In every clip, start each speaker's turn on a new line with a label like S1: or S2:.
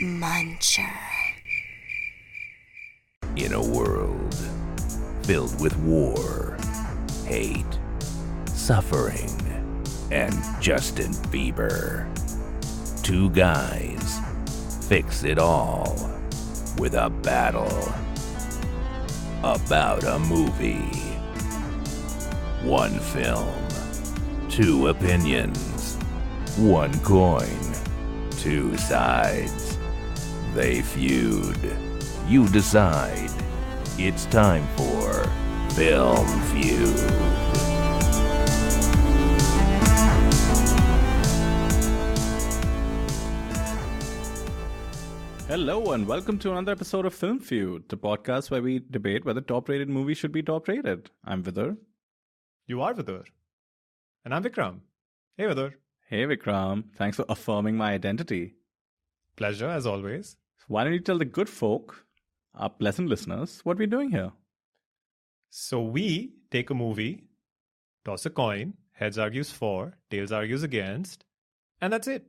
S1: Muncher.
S2: In a world filled with war, hate, suffering, and Justin Bieber, two guys fix it all with a battle about a movie. One film, two opinions, one coin, two sides. They feud. You decide. It's time for Film Feud.
S3: Hello and welcome to another episode of Film Feud, the podcast where we debate whether top-rated movies should be top-rated. I'm Vidur.
S4: You are Vidur. And I'm Vikram. Hey Vidur.
S3: Hey Vikram, thanks for affirming my identity.
S4: Pleasure as always.
S3: Why don't you tell the good folk, our pleasant listeners, what we're doing here?
S4: So we take a movie, toss a coin, heads argues for, tails argues against, and that's it.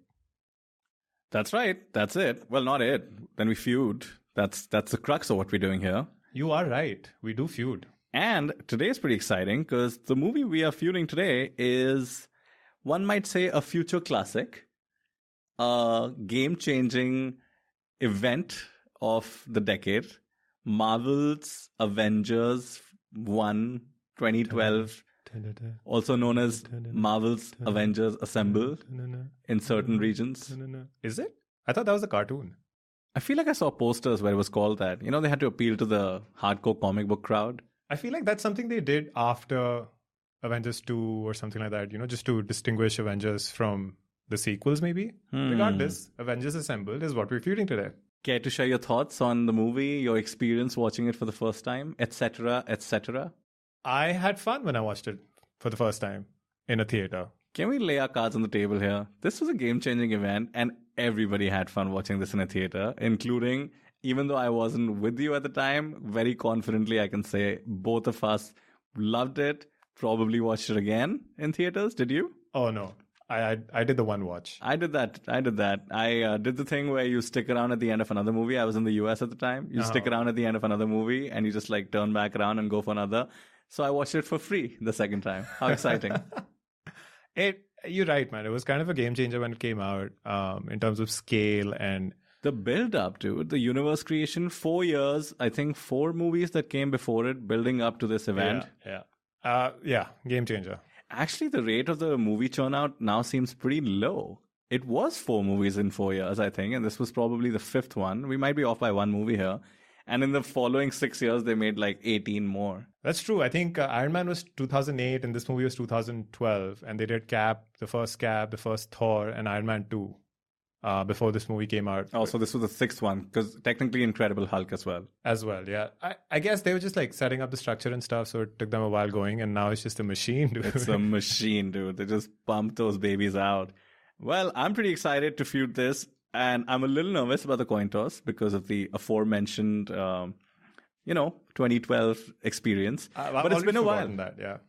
S3: That's right, that's it. Well, not it. Then we feud. That's the crux of what we're doing here.
S4: You are right. We do feud.
S3: And today is pretty exciting because the movie we are feuding today is, one might say, a future classic, a game-changing event of the decade, Marvels Avengers 1 2012, also known as Marvels Avengers Assemble in certain regions.
S4: Is it? I thought that was a cartoon.
S3: I feel like I saw posters where it was called that. You know, they had to appeal to the hardcore comic book crowd.
S4: I feel like that's something they did after Avengers 2 or something like that, just to distinguish Avengers from the sequels maybe. Regardless, Avengers Assembled is what we're feuding today.
S3: Care to share your thoughts on the movie, your experience watching it for the first time, etc., etc.?
S4: I had fun when I watched it for the first time in a theater.
S3: Can we lay our cards on the table here? This was a game-changing event, and everybody had fun watching this in a theater, including, even though I wasn't with you at the time, very confidently I can say both of us loved it, probably watched it again in theaters. Did you?
S4: Oh, no. I did the one watch.
S3: I did that. I did the thing where you stick around at the end of another movie. I was in the US at the time. You stick around at the end of another movie and you just like turn back around and go for another. So I watched it for free the second time. How exciting.
S4: You're right, man. It was kind of a game changer when it came out in terms of scale and
S3: the build up, dude. The universe creation, 4 years, I think 4 movies that came before it building up to this event.
S4: Yeah, game changer.
S3: Actually, the rate of the movie churn out now seems pretty low. It was 4 movies in 4 years, I think, and this was probably the 5th one. We might be off by 1 movie here. And in the following 6 years, they made like 18 more.
S4: That's true. I think Iron Man was 2008 and this movie was 2012. And they did the first Thor, and Iron Man 2 before this movie came out.
S3: Oh, so this was the 6th one, because technically Incredible Hulk as well.
S4: Yeah. I guess they were just like setting up the structure and stuff, so it took them a while going, and now it's just a machine, dude.
S3: It's a machine, dude. They just pump those babies out. Well, I'm pretty excited to feud this, and I'm a little nervous about the coin toss because of the aforementioned, 2012 experience. But it's been a while.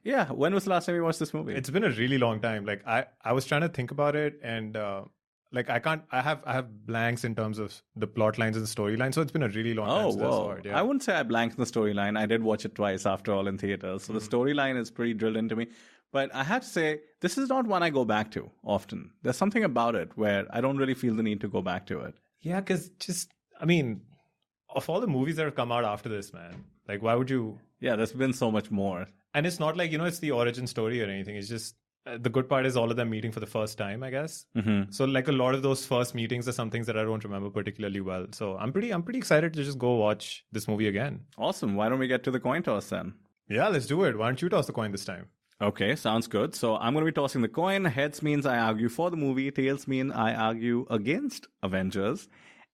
S3: Yeah. When was the last time you watched this movie?
S4: It's been a really long time. Like I was trying to think about it, and I have blanks in terms of the plot lines and the storyline, so it's been a really long time since I saw it. Yeah.
S3: I wouldn't say I blanked the storyline. I did watch it twice after all in theaters, so the storyline is pretty drilled into me. But I have to say, this is not one I go back to often. There's something about it where I don't really feel the need to go back to it.
S4: Yeah, because of all the movies that have come out after this, man, like why would you?
S3: Yeah, there's been so much more.
S4: And it's not like, it's the origin story or anything. It's just, the good part is all of them meeting for the first time, I guess. Mm-hmm. So like a lot of those first meetings are some things that I don't remember particularly well. So I'm pretty excited to just go watch this movie again.
S3: Awesome. Why don't we get to the coin toss then?
S4: Yeah, let's do it. Why don't you toss the coin this time?
S3: Okay, sounds good. So I'm going to be tossing the coin. Heads means I argue for the movie. Tails mean I argue against Avengers.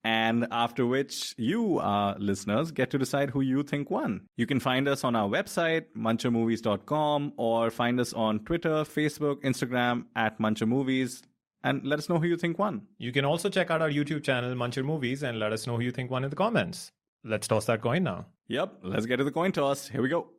S3: And after which you, listeners, get to decide who you think won. You can find us on our website, munchermovies.com, or find us on Twitter, Facebook, Instagram at Muncher Movies, and let us know who you think won.
S4: You can also check out our YouTube channel, Muncher Movies, and let us know who you think won in the comments. Let's toss that coin now.
S3: Yep, let's get to the coin toss. Here we go.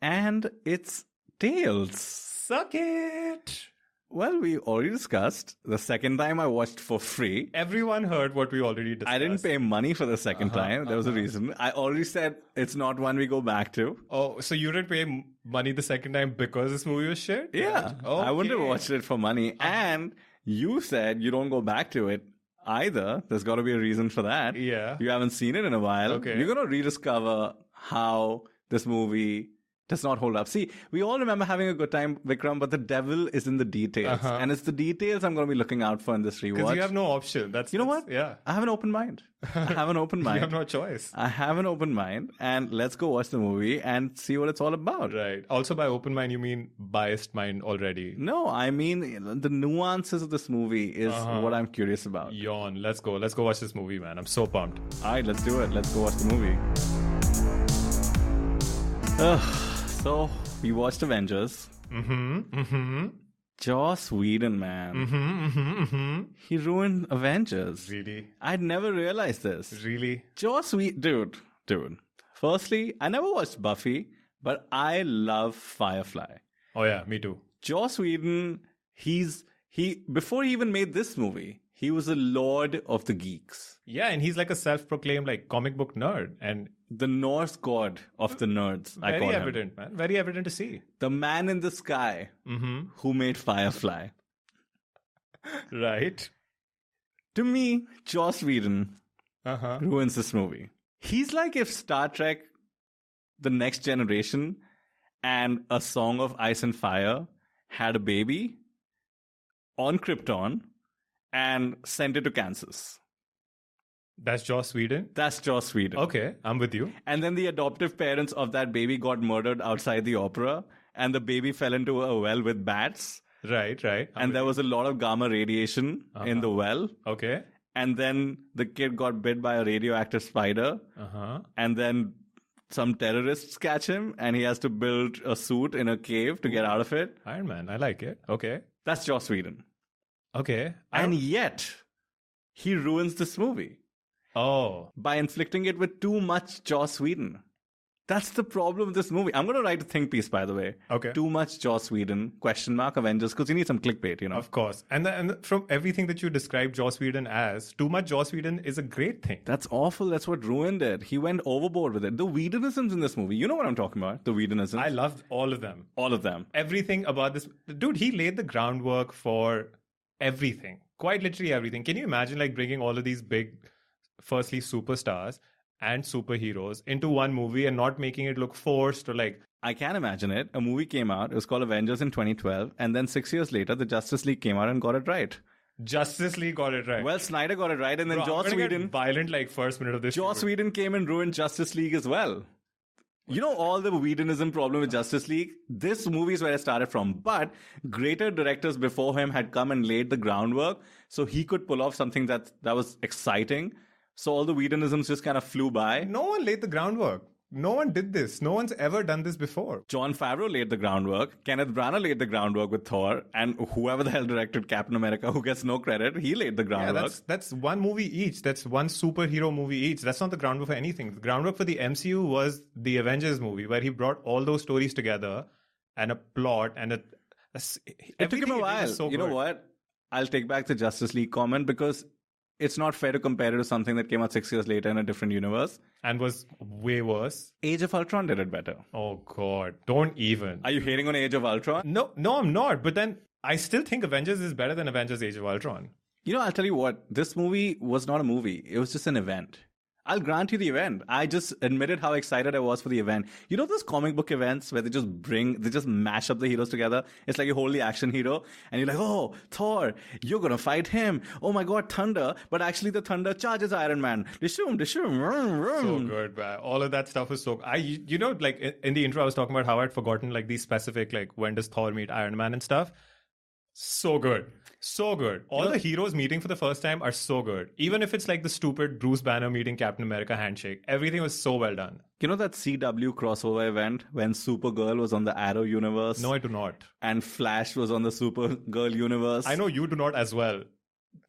S3: And it's Tails.
S4: Suck it.
S3: Well, we already discussed. The second time I watched for free.
S4: Everyone heard what we already discussed.
S3: I didn't pay money for the second time. There was a reason. I already said it's not one we go back to.
S4: Oh, so you didn't pay money the second time because this movie was shit?
S3: Yeah.
S4: Okay.
S3: I wouldn't have watched it for money. And you said you don't go back to it either. There's got to be a reason for that.
S4: Yeah.
S3: You haven't seen it in a while.
S4: Okay.
S3: You're going to rediscover how this movie does not hold up. See, we all remember having a good time, Vikram, but the devil is in the details. And it's the details I'm going to be looking out for in this rewatch.
S4: Because you have no option.
S3: You know what?
S4: Yeah.
S3: I have an open mind. I have an open mind.
S4: You have no choice.
S3: I have an open mind. And let's go watch the movie and see what it's all about.
S4: Right. Also, by open mind, you mean biased mind already.
S3: No, I mean the nuances of this movie is what I'm curious about.
S4: Yawn. Let's go. Let's go watch this movie, man. I'm so pumped.
S3: All right, let's do it. Let's go watch the movie. So, we watched Avengers. Joss Whedon, man. He ruined Avengers.
S4: Really?
S3: I'd never realized this.
S4: Really?
S3: Joss Whedon, dude. Firstly, I never watched Buffy, but I love Firefly.
S4: Oh yeah, me too.
S3: Joss Whedon, before he even made this movie, he was a lord of the geeks.
S4: Yeah, and he's like a self-proclaimed like comic book nerd and
S3: the Norse god of the nerds, I call him.
S4: Very evident, man. Very evident to see.
S3: The man in the sky who made Firefly.
S4: Right.
S3: To me, Joss Whedon ruins this movie. He's like if Star Trek, The Next Generation, and A Song of Ice and Fire had a baby on Krypton and sent it to Kansas.
S4: That's Joss Whedon?
S3: That's Joss Whedon.
S4: Okay, I'm with you.
S3: And then the adoptive parents of that baby got murdered outside the opera, and the baby fell into a well with bats.
S4: Right.
S3: And there was a lot of gamma radiation in the well.
S4: Okay.
S3: And then the kid got bit by a radioactive spider. And then some terrorists catch him, and he has to build a suit in a cave to get out of it.
S4: Iron Man, I like it. Okay.
S3: That's Joss Whedon.
S4: Okay.
S3: And yet, he ruins this movie.
S4: Oh.
S3: By inflicting it with too much Joss Whedon. That's the problem with this movie. I'm going to write a think piece, by the way.
S4: Okay.
S3: Too much Joss Whedon, Avengers, because you need some clickbait, you know.
S4: Of course. And from everything that you described Joss Whedon as, too much Joss Whedon is a great thing.
S3: That's awful. That's what ruined it. He went overboard with it. The Whedonisms in this movie, you know what I'm talking about? The Whedonisms.
S4: I loved all of them.
S3: All of them.
S4: Everything about this. Dude, he laid the groundwork for everything. Quite literally everything. Can you imagine like bringing all of these big, firstly, superstars and superheroes into one movie and not making it look forced or like...
S3: I can imagine it. A movie came out. It was called Avengers in 2012. And then 6 years later, the Justice League came out and got it right.
S4: Justice League got it right.
S3: Well, Snyder got it right. And then Joss Whedon...
S4: Get violent like first minute of this.
S3: Joss Whedon came and ruined Justice League as well. You know all the Whedonism problem with Justice League? This movie is where it started from. But greater directors before him had come and laid the groundwork so he could pull off something that was exciting. So all the Whedonisms just kind of flew by.
S4: No one laid the groundwork. No one did this. No one's ever done this before.
S3: Jon Favreau laid the groundwork. Kenneth Branagh laid the groundwork with Thor. And whoever the hell directed Captain America, who gets no credit, he laid the groundwork.
S4: Yeah, that's one movie each. That's one superhero movie each. That's not the groundwork for anything. The groundwork for the MCU was the Avengers movie, where he brought all those stories together and a plot and
S3: it took him a while. You know what? I'll take back the Justice League comment because it's not fair to compare it to something that came out 6 years later in a different universe.
S4: And was way worse.
S3: Age of Ultron did it better.
S4: Oh, God. Don't even.
S3: Are you hating on Age of Ultron?
S4: No, I'm not. But then I still think Avengers is better than Avengers Age of Ultron.
S3: You know, I'll tell you what. This movie was not a movie. It was just an event. I'll grant you the event. I just admitted how excited I was for the event. You know those comic book events where they just mash up the heroes together? It's like you hold the action hero and you're like, oh, Thor, you're going to fight him. Oh my God, Thunder. But actually the Thunder charges Iron Man. Dishoom.
S4: So good, man. All of that stuff is so... You know, like in the intro, I was talking about how I'd forgotten like these specific, like when does Thor meet Iron Man and stuff. So good. So good. All the heroes meeting for the first time are so good. Even if it's like the stupid Bruce Banner meeting Captain America handshake. Everything was so well done.
S3: You know that CW crossover event when Supergirl was on the Arrow universe?
S4: No, I do not.
S3: And Flash was on the Supergirl universe?
S4: I know you do not as well.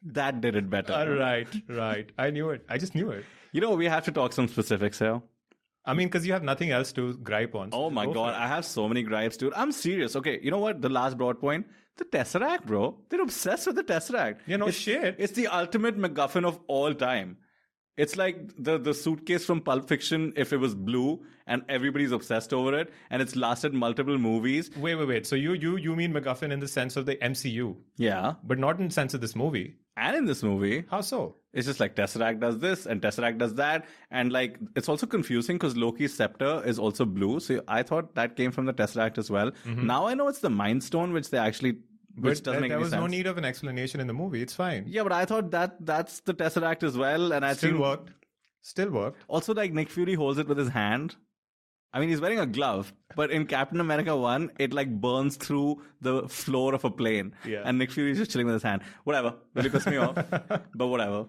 S3: That did it better.
S4: Right. I knew it. I just knew it.
S3: You know, we have to talk some specifics here.
S4: I mean, because you have nothing else to gripe on. So
S3: Oh my God, I have so many gripes, dude. I'm serious. Okay, you know what? The last broad point. The Tesseract, bro. They're obsessed with the Tesseract.
S4: Yeah, no shit.
S3: It's the ultimate MacGuffin of all time. It's like the suitcase from Pulp Fiction if it was blue and everybody's obsessed over it and it's lasted multiple movies.
S4: Wait. So you mean MacGuffin in the sense of the MCU?
S3: Yeah.
S4: But not in the sense of this movie.
S3: And in this movie.
S4: How so?
S3: It's just like Tesseract does this and Tesseract does that. And like, it's also confusing because Loki's scepter is also blue. So I thought that came from the Tesseract as well. Mm-hmm. Now I know it's the Mind Stone, which they actually... Which doesn't make any sense.
S4: There was no need of an explanation in the movie. It's fine.
S3: Yeah, but I thought that's the Tesseract as well. And I
S4: Still worked.
S3: Also, like Nick Fury holds it with his hand. I mean, he's wearing a glove, but in Captain America 1, it like burns through the floor of a plane.
S4: Yeah.
S3: And Nick Fury is just chilling with his hand. Whatever. Really pissed me off. But whatever.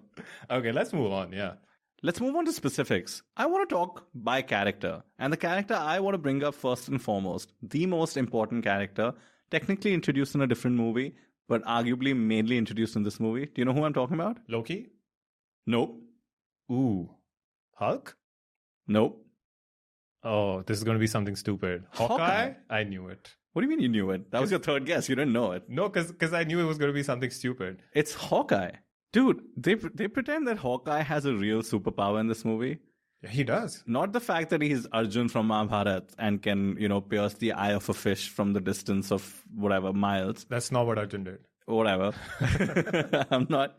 S4: Okay, let's move on. Yeah.
S3: Let's move on to specifics. I want to talk by character. And the character I want to bring up first and foremost, the most important character, technically introduced in a different movie, but arguably mainly introduced in this movie. Do you know who I'm talking about?
S4: Loki?
S3: Nope.
S4: Ooh. Hulk?
S3: Nope.
S4: Oh, this is going to be something stupid. Hawkeye? I knew it.
S3: What do you mean you knew it? That was your third guess. You didn't know it.
S4: No, because I knew it was going to be something stupid.
S3: It's Hawkeye. Dude, they pretend that Hawkeye has a real superpower in this movie.
S4: Yeah, he does.
S3: Not the fact that he's Arjun from Mahabharata and can, pierce the eye of a fish from the distance of whatever miles.
S4: That's not what Arjun did.
S3: Whatever. I'm not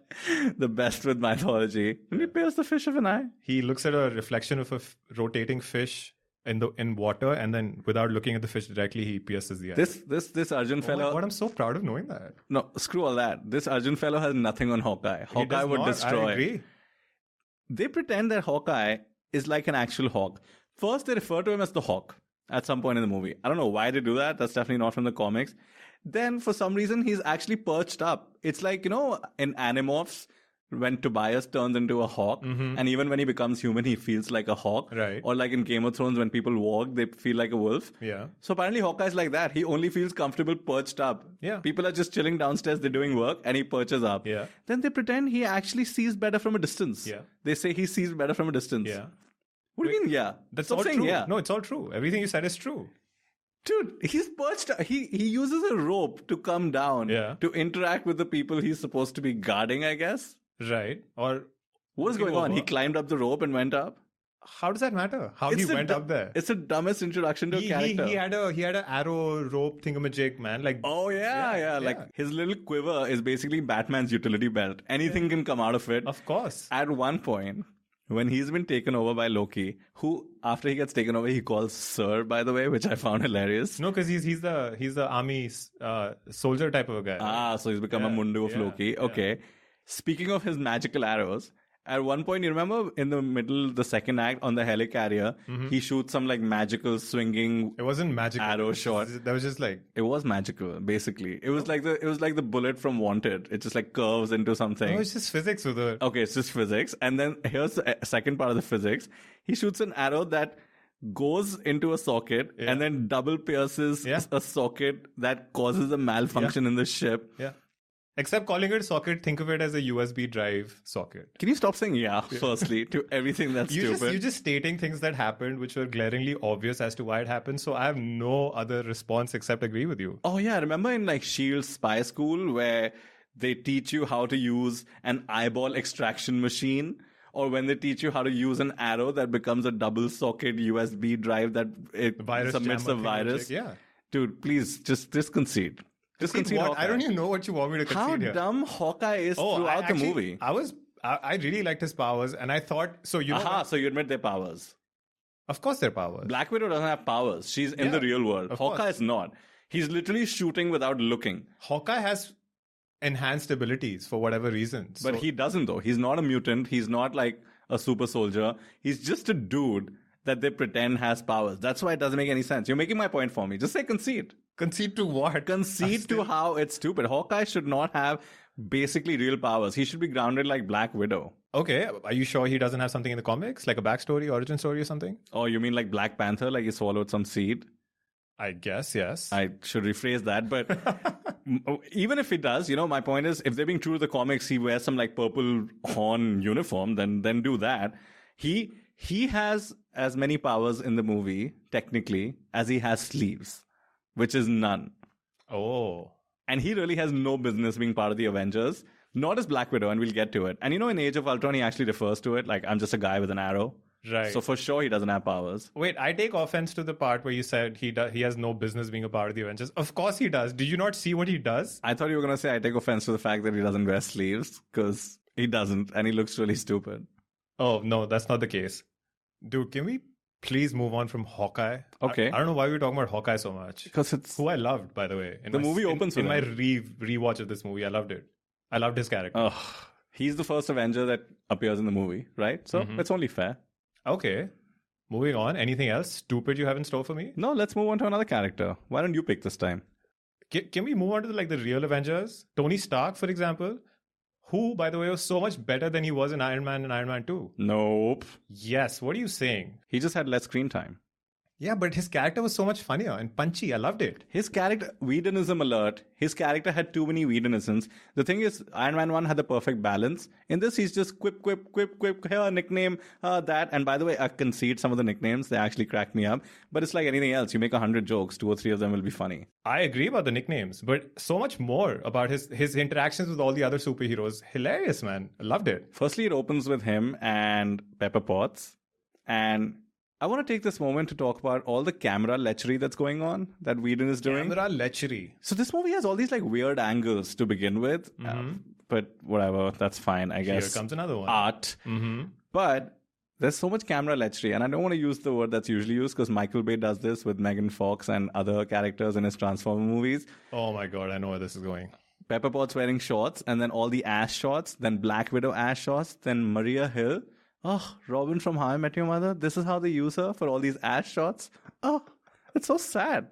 S3: the best with mythology. Did he pierce the fish of an eye?
S4: He looks at a reflection of a rotating fish in water, and then without looking at the fish directly, he pierces the eye.
S3: This Arjun fellow.
S4: Oh my God, I'm so proud of knowing that.
S3: No, screw all that. This Arjun fellow has nothing on Hawkeye. Hawkeye would destroy.
S4: I agree.
S3: They pretend that Hawkeye is like an actual hawk. First, they refer to him as the Hawk at some point in the movie. I don't know why they do that. That's definitely not from the comics. Then, for some reason, he's actually perched up. It's like, in Animorphs, when Tobias turns into a hawk, and even when he becomes human, he feels like a hawk.
S4: Right.
S3: Or like in Game of Thrones, when people walk, they feel like a wolf.
S4: Yeah.
S3: So apparently Hawkeye's like that. He only feels comfortable perched up.
S4: Yeah.
S3: People are just chilling downstairs, they're doing work, and he perches up.
S4: Yeah.
S3: Then they pretend he actually sees better from a distance.
S4: Yeah.
S3: They say he sees better from a distance.
S4: Yeah.
S3: What do you mean, yeah?
S4: That's
S3: Stop
S4: all
S3: saying
S4: true.
S3: yeah.
S4: No, it's all true. Everything you said is true.
S3: Dude, he's perched. He uses a rope to come down to interact with the people he's supposed to be guarding, I guess.
S4: Right. Or
S3: what's going on? He climbed up the rope and went up.
S4: How does that matter? How he went up there?
S3: It's the dumbest introduction to a character.
S4: He had an arrow rope thingamajig, man. Like
S3: Like his little quiver is basically Batman's utility belt. Anything can come out of it.
S4: Of course.
S3: At one point, when he's been taken over by Loki, who after he gets taken over, he calls Sir, by the way, which I found hilarious.
S4: No, because he's the army soldier type of a guy.
S3: Ah, so he's become a Mundu of Loki. Okay. Yeah. Speaking of his magical arrows, at one point, you remember in the middle, the second act on the helicarrier, he shoots some like magical swinging.
S4: It wasn't magical
S3: arrow shot.
S4: That was just like
S3: it was magical. Basically, it was like the bullet from Wanted. It just like curves into something.
S4: No, it's just physics with it.
S3: Okay, it's just physics. And then here's the second part of the physics. He shoots an arrow that goes into a socket and then double pierces a socket that causes a malfunction in the ship.
S4: Yeah. Except calling it a socket, think of it as a USB drive socket.
S3: Can you stop saying firstly, to everything that's stupid?
S4: You're just stating things that happened which were glaringly obvious as to why it happened, so I have no other response except agree with you.
S3: Oh yeah, remember in like S.H.I.E.L.D. spy school where they teach you how to use an eyeball extraction machine? Or when they teach you how to use an arrow that becomes a double socket USB drive that it submits a virus?
S4: Yeah.
S3: Dude, please, just concede.
S4: Just concede what? I don't even know what you want me to concede here.
S3: How dumb Hawkeye is throughout the movie.
S4: I really liked his powers, and I thought so.
S3: So you admit their powers?
S4: Of course, their powers.
S3: Black Widow doesn't have powers. She's in the real world. Hawkeye is not. He's literally shooting without looking.
S4: Hawkeye has enhanced abilities for whatever reason.
S3: But he doesn't though. He's not a mutant. He's not like a super soldier. He's just a dude that they pretend has powers. That's why it doesn't make any sense. You're making my point for me. Just say concede.
S4: Concede to what?
S3: Concede to how it's stupid. Hawkeye should not have basically real powers. He should be grounded like Black Widow.
S4: Okay. Are you sure he doesn't have something in the comics? Like a backstory, origin story or something?
S3: Oh, you mean like Black Panther? Like he swallowed some seed?
S4: I guess, yes.
S3: I should rephrase that. But even if he does, my point is, if they're being true to the comics, he wears some like purple horn uniform, then do that. He he has as many powers in the movie, technically, as he has sleeves, which is none.
S4: Oh.
S3: And he really has no business being part of the Avengers, nor does Black Widow, and we'll get to it. And in Age of Ultron, he actually refers to it like, I'm just a guy with an arrow.
S4: Right.
S3: So for sure, he doesn't have powers.
S4: Wait, I take offense to the part where you said he has no business being a part of the Avengers. Of course he does. Did you not see what he does?
S3: I thought you were going to say I take offense to the fact that he doesn't wear sleeves, because he doesn't, and he looks really stupid.
S4: Oh, no, that's not the case. Dude, can we please move on from Hawkeye?
S3: Okay.
S4: I don't know why we're talking about Hawkeye so much.
S3: Because it's...
S4: Who I loved, by the way.
S3: The movie opens with
S4: in my rewatch of this movie, I loved it. I loved his character.
S3: Oh, he's the first Avenger that appears in the movie, right? So it's only fair.
S4: Okay. Moving on. Anything else stupid you have in store for me?
S3: No, let's move on to another character. Why don't you pick this time?
S4: Can we move on to the real Avengers? Tony Stark, for example, who, by the way, was so much better than he was in Iron Man and Iron Man 2.
S3: Nope.
S4: Yes. What are you saying?
S3: He just had less screen time.
S4: Yeah, but his character was so much funnier and punchy. I loved it.
S3: His character, Whedonism alert, his character had too many Whedonisms. The thing is, Iron Man 1 had the perfect balance. In this, he's just quip, here, nickname, that. And by the way, I concede some of the nicknames. They actually crack me up. But it's like anything else. You make 100 jokes, 2 or 3 of them will be funny.
S4: I agree about the nicknames, but so much more about his interactions with all the other superheroes. Hilarious, man. I loved it.
S3: Firstly, it opens with him and Pepper Potts. And I want to take this moment to talk about all the camera lechery that's going on that Whedon is doing.
S4: Camera lechery.
S3: So this movie has all these like weird angles to begin with. But whatever, that's fine, I guess.
S4: Here comes another one.
S3: Art. But there's so much camera lechery. And I don't want to use the word that's usually used because Michael Bay does this with Megan Fox and other characters in his Transformer movies.
S4: Oh my God, I know where this is going.
S3: Pepper Potts wearing shorts and then all the ass shots, then Black Widow ass shots, then Maria Hill. Oh, Robin from How I Met Your Mother. This is how they use her for all these ass shots. Oh, it's so sad.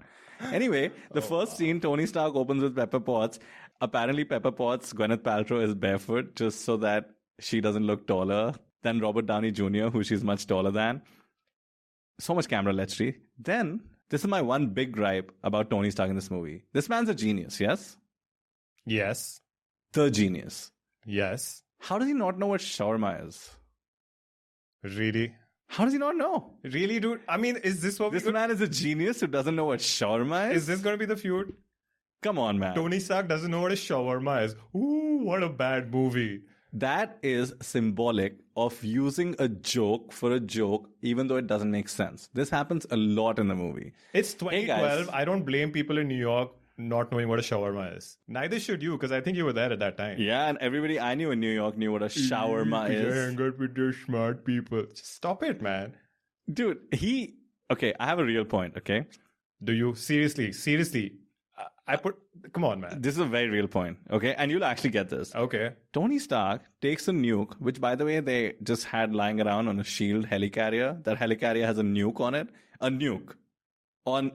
S3: Anyway, the first scene, Tony Stark opens with Pepper Potts. Apparently, Pepper Potts, Gwyneth Paltrow, is barefoot just so that she doesn't look taller than Robert Downey Jr., who she's much taller than. So much camera lechery. Then, this is my one big gripe about Tony Stark in this movie. This man's a genius, yes?
S4: Yes.
S3: The genius.
S4: Yes.
S3: How does he not know what shawarma is?
S4: Really?
S3: How does he not know?
S4: Really, dude? I mean, is this what
S3: This man is a genius who doesn't know what shawarma is?
S4: Is this going to be the feud?
S3: Come on, man.
S4: Tony Stark doesn't know what a shawarma is. Ooh, what a bad movie.
S3: That is symbolic of using a joke for a joke, even though it doesn't make sense. This happens a lot in the movie.
S4: It's 2012.
S3: Hey,
S4: I don't blame people in New York not knowing what a shawarma is. Neither should you, because I think you were there at that time.
S3: Yeah, and everybody I knew in New York knew what a shawarma is.
S4: I hang out with those smart people. Just stop it, man.
S3: Dude, okay, I have a real point, okay?
S4: Do you? Seriously. Come on, man.
S3: This is a very real point, okay? And you'll actually get this.
S4: Okay.
S3: Tony Stark takes a nuke, which, by the way, they just had lying around on a SHIELD helicarrier. That helicarrier has a nuke on it. A nuke.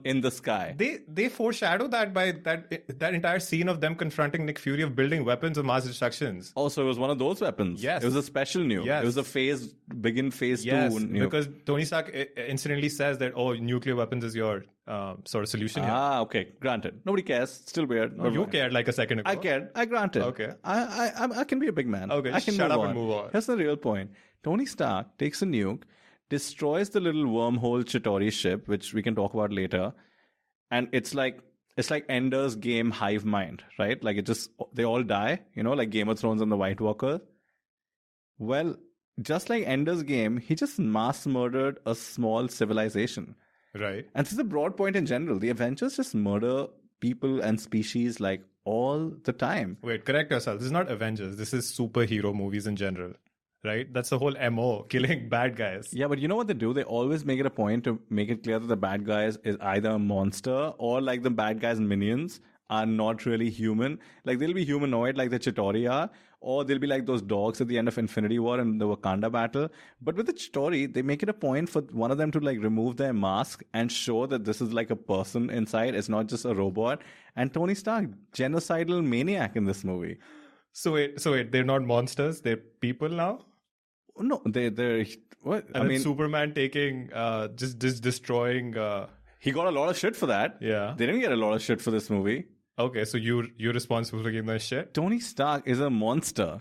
S3: In the sky.
S4: They foreshadow that by that entire scene of them confronting Nick Fury of building weapons of mass destructions.
S3: Also, it was one of those weapons.
S4: Yes.
S3: It was a special nuke.
S4: Yes.
S3: It was a phase 2 nuke.
S4: Because Tony Stark incidentally says that, nuclear weapons is your sort of solution here.
S3: Okay. Granted. Nobody cares. Still weird.
S4: You cared like a second ago.
S3: I cared. I granted.
S4: Okay.
S3: I can be a big man.
S4: Okay,
S3: I can
S4: shut
S3: move
S4: up
S3: on.
S4: and move on.
S3: Here's the real point. Tony Stark takes a nuke, destroys the little wormhole Chitauri ship, which we can talk about later. And it's like Ender's Game hive mind, right? Like they all die, like Game of Thrones and the White Walker. Well, just like Ender's Game, he just mass murdered a small civilization.
S4: Right.
S3: And this is a broad point in general. The Avengers just murder people and species like all the time.
S4: Wait, correct yourself. This is not Avengers. This is superhero movies in general. Right? That's the whole MO, killing bad guys.
S3: Yeah, but you know what they do? They always make it a point to make it clear that the bad guys is either a monster or like the bad guys' minions are not really human. Like they'll be humanoid like the Chitauri are, or they'll be like those dogs at the end of Infinity War and the Wakanda battle. But with the Chitauri, they make it a point for one of them to like remove their mask and show that this is like a person inside. It's not just a robot. And Tony Stark, genocidal maniac in this movie.
S4: So wait, they're not monsters, they're people now?
S3: No, they're what?
S4: And then Superman taking just destroying
S3: he got a lot of shit for that.
S4: Yeah.
S3: They didn't get a lot of shit for this movie.
S4: Okay, so you're responsible for getting that shit?
S3: Tony Stark is a monster.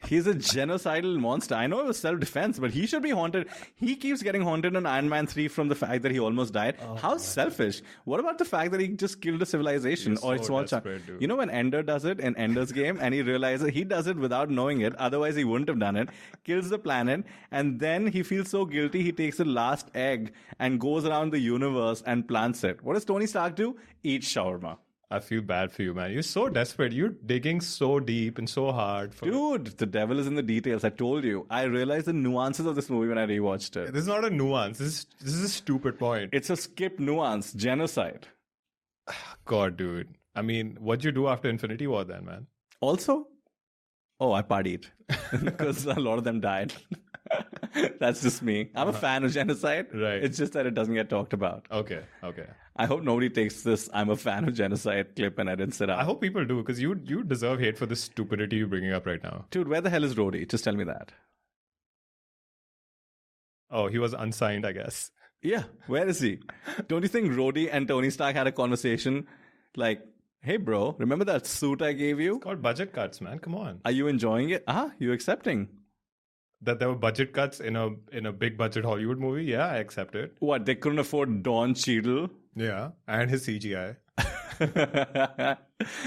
S3: He's a genocidal monster. I know it was self-defense, but he should be haunted. He keeps getting haunted in Iron Man 3 from the fact that he almost died. How selfish. What about the fact that he just killed a civilization or a small child? You know when Ender does it in Ender's Game and he realizes he does it without knowing it, otherwise he wouldn't have done it, kills the planet, and then he feels so guilty he takes the last egg and goes around the universe and plants it. What does Tony Stark do? Eat shawarma.
S4: I feel bad for you, man. You're so desperate. You're digging so deep and so hard.
S3: Dude, the devil is in the details. I told you. I realized the nuances of this movie when I rewatched it.
S4: This is not a nuance. This is a stupid point.
S3: It's a skip nuance. Genocide.
S4: God, dude. I mean, what'd you do after Infinity War then, man?
S3: Also? Oh, I partied. Because a lot of them died. That's just me. I'm a fan of genocide.
S4: Right.
S3: It's just that it doesn't get talked about.
S4: Okay.
S3: I hope nobody takes this "I'm a fan of genocide" clip and edits it out.
S4: I hope people do, because you deserve hate for the stupidity you're bringing up right now.
S3: Dude, where the hell is Rhodey? Just tell me that.
S4: Oh, he was unsigned, I guess.
S3: Yeah, where is he? Don't you think Rhodey and Tony Stark had a conversation like, hey bro, remember that suit I gave you?
S4: It's called budget cuts, man. Come on.
S3: Are you enjoying it? You accepting?
S4: That there were budget cuts in a big budget Hollywood movie? Yeah, I accept it.
S3: What, they couldn't afford Don Cheadle?
S4: Yeah, and his CGI.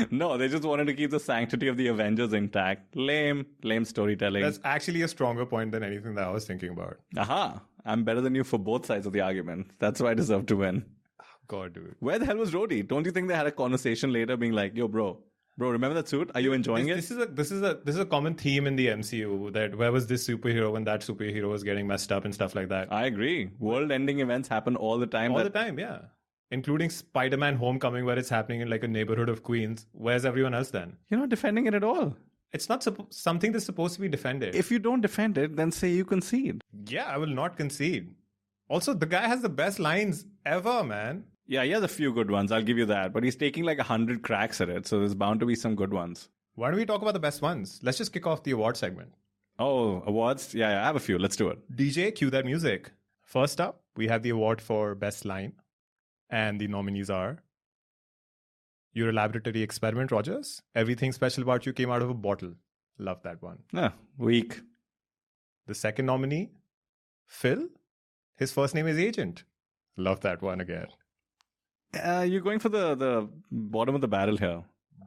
S3: No, they just wanted to keep the sanctity of the Avengers intact. Lame storytelling.
S4: That's actually a stronger point than anything that I was thinking about.
S3: Aha, I'm better than you for both sides of the argument. That's why I deserve to win.
S4: God, dude.
S3: Where the hell was Rhodey? Don't you think they had a conversation later being like, yo, bro, remember that suit? Are you enjoying it?
S4: This is a common theme in the MCU, that where was this superhero when that superhero was getting messed up and stuff like that.
S3: I agree. World-ending events happen all the time.
S4: All the time, yeah. Including Spider-Man Homecoming, where it's happening in like a neighborhood of Queens. Where's everyone else then?
S3: You're not defending it at all.
S4: It's not something that's supposed to be defended.
S3: If you don't defend it, then say you concede.
S4: Yeah, I will not concede. Also, the guy has the best lines ever, man.
S3: Yeah, he has a few good ones. I'll give you that. But he's taking like 100 cracks at it. So there's bound to be some good ones.
S4: Why don't we talk about the best ones? Let's just kick off the award segment.
S3: Oh, awards? Yeah, I have a few. Let's do it.
S4: DJ, cue that music. First up, we have the award for best line. And the nominees are: You're a Laboratory Experiment, Rogers. Everything Special About You Came Out of a Bottle. Love that one.
S3: Weak.
S4: The second nominee, Phil. His first name is Agent. Love that one again.
S3: You're going for the bottom of the barrel here.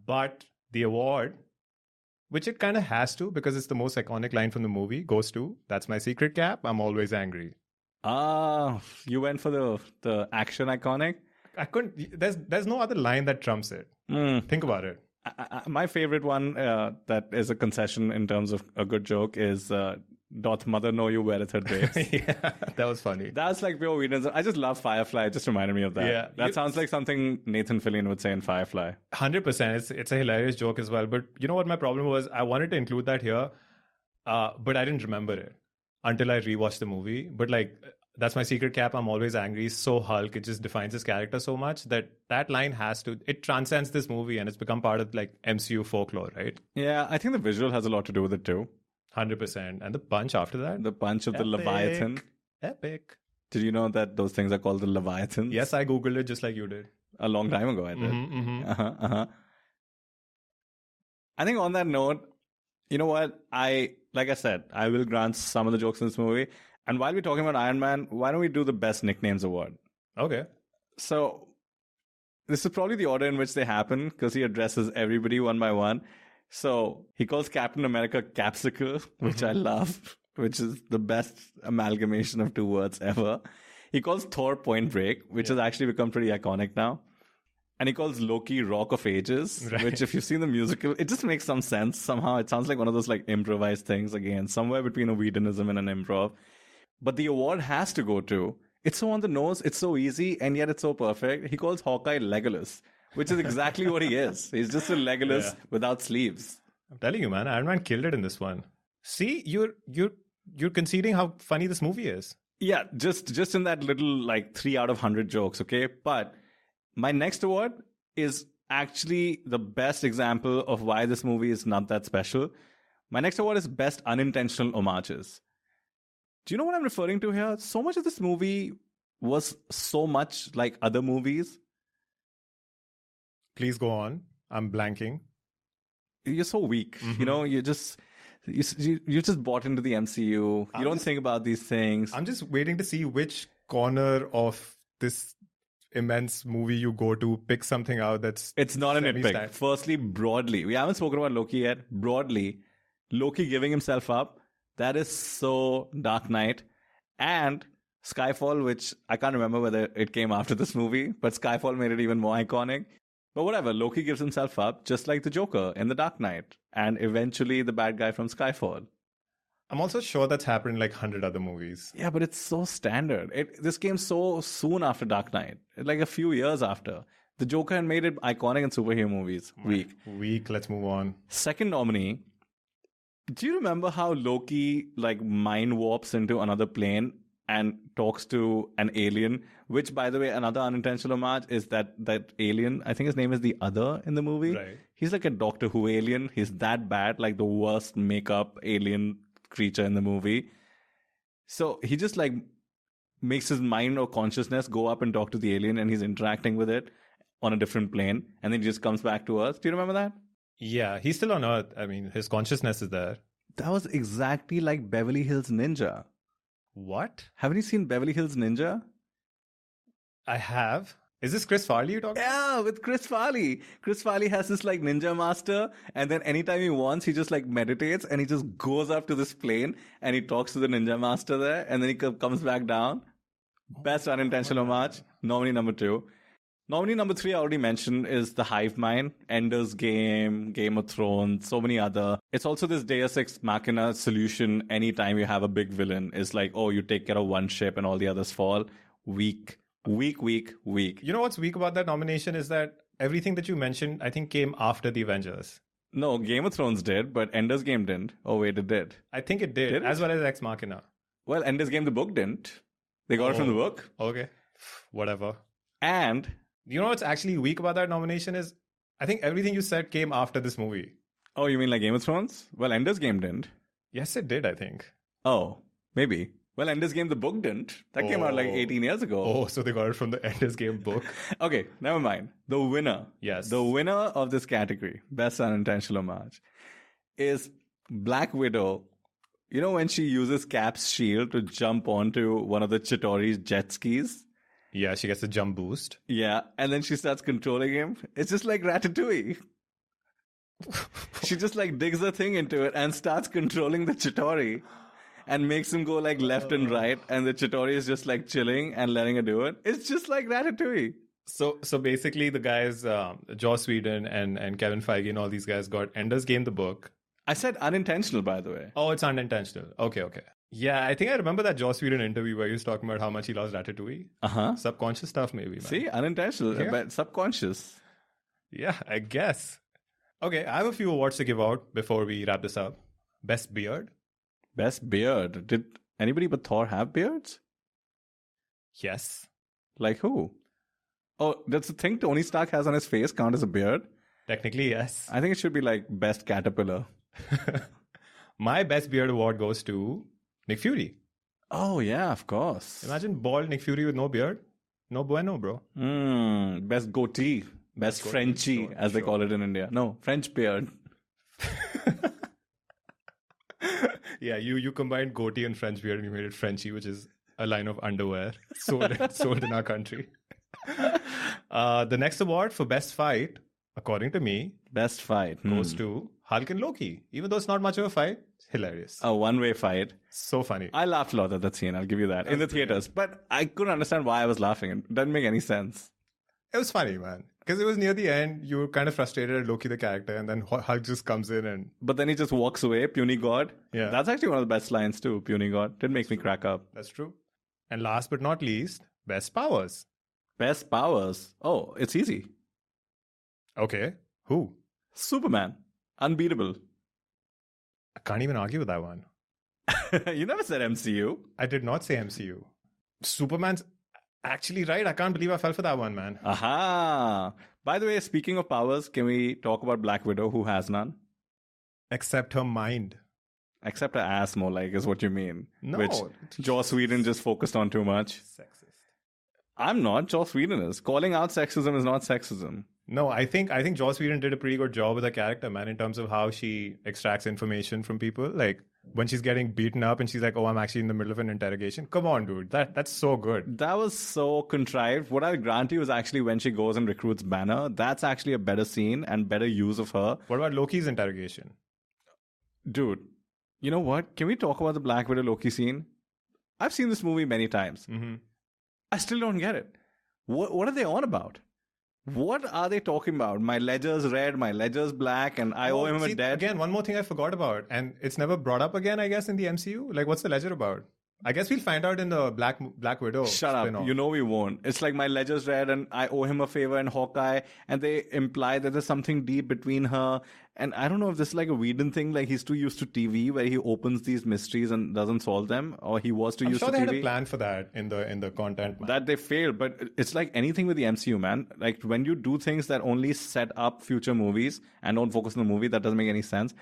S4: But the award, which it kind of has to because it's the most iconic line from the movie, goes to That's My Secret Cap. I'm Always Angry.
S3: You went for the action iconic?
S4: I couldn't. There's no other line that trumps it. Think about it.
S3: My favorite one that is a concession in terms of a good joke is doth mother know you weareth her drapes?
S4: Yeah, that was funny.
S3: That's like pure weirdness. I just love Firefly. It just reminded me of that.
S4: Yeah,
S3: that sounds like something Nathan Fillion would say in Firefly.
S4: 100%. It's a hilarious joke as well. But you know what my problem was? I wanted to include that here, but I didn't remember it until I rewatched the movie. But like, That's My Secret Cap, I'm Always Angry, so Hulk. It just defines his character so much that line it transcends this movie and it's become part of like MCU folklore, right?
S3: Yeah, I think the visual has a lot to do with it too.
S4: 100%. And the punch after that?
S3: The punch of the Leviathan.
S4: Epic.
S3: Did you know that those things are called the Leviathans?
S4: Yes, I Googled it just like you did.
S3: A long time ago, I did. I think on that note, you know what? Like I said, I will grant some of the jokes in this movie. And while we're talking about Iron Man, why don't we do the Best Nicknames Award?
S4: Okay.
S3: So this is probably the order in which they happen because he addresses everybody one by one. So he calls Captain America Capsicle, which I love, which is the best amalgamation of two words ever. He calls Thor Point Break, which has actually become pretty iconic now. And he calls Loki Rock of Ages, which if you've seen the musical, it just makes some sense somehow. It sounds like one of those like improvised things again, somewhere between a Whedonism and an improv. But the award has to go to, it's so on the nose, it's so easy, and yet it's so perfect. He calls Hawkeye Legolas, which is exactly what he is. He's just a Legolas without sleeves.
S4: I'm telling you, man, Iron Man killed it in this one. See, you're conceding how funny this movie is.
S3: Yeah, just in that little like 3 out of 100 jokes, okay? But my next award is actually the best example of why this movie is not that special. My next award is Best Unintentional Homages. Do you know what I'm referring to here? So much of this movie was so much like other movies.
S4: Please go on. I'm blanking.
S3: You're so weak. You know, you're just... You just bought into the MCU. You don't think about these things.
S4: I'm just waiting to see which corner of this immense movie you go to, pick something out that's...
S3: It's not a nitpick. Firstly, broadly, we haven't spoken about Loki yet. Broadly, Loki giving himself up, that is so Dark Knight. And Skyfall, which I can't remember whether it came after this movie, but Skyfall made it even more iconic. But whatever, Loki gives himself up, just like the Joker in The Dark Knight, and eventually the bad guy from Skyfall.
S4: I'm also sure that's happened in like 100 other movies.
S3: Yeah, but it's so standard. This came so soon after Dark Knight, like a few years after. The Joker had made it iconic in superhero movies.
S4: Weak, let's move on.
S3: Second nominee. Do you remember how Loki like mind warps into another plane and talks to an alien? Which, by the way, another unintentional homage is that alien, I think his name is the Other in the movie.
S4: Right.
S3: He's like a Doctor Who alien. He's that bad, like the worst makeup alien creature in the movie. So he just like makes his mind or consciousness go up and talk to the alien, and he's interacting with it on a different plane, and then he just comes back to Earth. Do you remember that?
S4: Yeah, he's still on Earth. I mean, his consciousness is there.
S3: That was exactly like Beverly Hills Ninja.
S4: What?
S3: Haven't you seen Beverly Hills Ninja?
S4: I have. Is this Chris Farley you're talking about?
S3: Yeah, with Chris Farley. Chris Farley has this like ninja master, and then anytime he wants, he just like meditates and he just goes up to this plane and he talks to the ninja master there, and then he comes back down. Best unintentional homage. Nominee number 2. Nominee number 3 I already mentioned is The Hive Mind, Ender's Game, Game of Thrones, so many other. It's also this Deus Ex Machina solution anytime you have a big villain. It's like, oh, you take care of one ship and all the others fall. Weak. You
S4: know what's weak about that nomination is that everything that you mentioned, I think, came after the Avengers.
S3: No, Game of Thrones did, but Ender's Game didn't. Oh, wait, it did.
S4: I think it did as well as Ex Machina.
S3: Well, Ender's Game, the book didn't. They got it from the book.
S4: Okay. Whatever.
S3: And...
S4: you know what's actually weak about that nomination is I think everything you said came after this movie.
S3: Oh, you mean like Game of Thrones? Well, Ender's Game didn't.
S4: Yes, it did, I think.
S3: Oh, maybe. Well, Ender's Game, the book didn't. That came out like 18 years ago.
S4: Oh, so they got it from the Ender's Game book.
S3: Okay, never mind. The winner.
S4: Yes.
S3: The winner of this category, Best Unintentional Homage, is Black Widow. You know when she uses Cap's shield to jump onto one of the Chitauri's jet skis?
S4: Yeah, she gets a jump boost.
S3: Yeah, and then she starts controlling him. It's just like Ratatouille. She just like digs the thing into it and starts controlling the Chitauri and makes him go like left and right, and the Chitauri is just like chilling and letting her do it. It's just like Ratatouille.
S4: So basically the guys, Joss Whedon and Kevin Feige and all these guys got Ender's Game the book.
S3: I said unintentional, by the way.
S4: Oh, it's unintentional. Okay. Yeah, I think I remember that Joss Whedon interview where he was talking about how much he loves Ratatouille.
S3: Uh-huh.
S4: Subconscious stuff, maybe, man.
S3: See, unintentional, but subconscious.
S4: Yeah, I guess. Okay, I have a few awards to give out before we wrap this up. Best beard.
S3: Best beard. Did anybody but Thor have beards?
S4: Yes.
S3: Like who? Oh, that's the thing Tony Stark has on his face count as a beard?
S4: Technically, yes.
S3: I think it should be like Best Caterpillar.
S4: My Best Beard award goes to Nick Fury.
S3: Oh, yeah, of course.
S4: Imagine bald Nick Fury with no beard. No bueno, bro.
S3: Best goatee. Best Frenchie, as they call it in India. No, French beard.
S4: Yeah, you combined goatee and French beard and you made it Frenchie, which is a line of underwear sold in our country. The next award for Best Fight, according to me,
S3: Best Fight
S4: goes to Hulk and Loki. Even though it's not much of a fight, it's hilarious.
S3: A one-way fight.
S4: So funny.
S3: I laughed a lot at that scene, I'll give you that. In the theaters. But I couldn't understand why I was laughing. It doesn't make any sense.
S4: It was funny, man. Because it was near the end, you were kind of frustrated at Loki, the character, and then Hulk just comes in and...
S3: But then he just walks away, puny god.
S4: Yeah.
S3: That's actually one of the best lines too, puny god. Did make me crack up.
S4: That's true. And last but not least, Best Powers.
S3: Best powers? Oh, it's easy.
S4: Okay. Who?
S3: Superman. Unbeatable.
S4: I can't even argue with that one.
S3: You never said MCU.
S4: I did not say MCU. Superman's actually right. I can't believe I fell for that one, man.
S3: Aha. By the way, speaking of powers, can we talk about Black Widow, who has none?
S4: Except her mind.
S3: Except her ass, more like, is what you mean.
S4: No.
S3: Which Joss Whedon just focused on too much.
S4: Sexist.
S3: I'm not. Joss Whedon is. Calling out sexism is not sexism.
S4: No, I think Joss Whedon did a pretty good job with her character, man, in terms of how she extracts information from people. Like when she's getting beaten up and she's like, "Oh, I'm actually in the middle of an interrogation." Come on, dude, that's so good.
S3: That was so contrived. What I'll grant you is actually when she goes and recruits Banner, that's actually a better scene and better use of her.
S4: What about Loki's interrogation?
S3: Dude, you know what? Can we talk about the Black Widow Loki scene? I've seen this movie many times.
S4: Mm-hmm.
S3: I still don't get it. What are they on about? What are they talking about? My ledger's red, my ledger's black, and I owe him a debt.
S4: Again, one more thing I forgot about, and it's never brought up again, I guess, in the MCU. Like, what's the ledger about? I guess we'll find out in the Black Widow.
S3: Shut up.
S4: Spin-off.
S3: You know we won't. It's like my ledger's red and I owe him a favor in Hawkeye, and they imply that there's something deep between her. And I don't know if this is like a Whedon thing, like he's too used to TV where he opens these mysteries and doesn't solve them, or he was too used to TV.
S4: I'm sure they had a plan for that in the content. Man.
S3: That they failed, but it's like anything with the MCU, man. Like when you do things that only set up future movies and don't focus on the movie, that doesn't make any sense.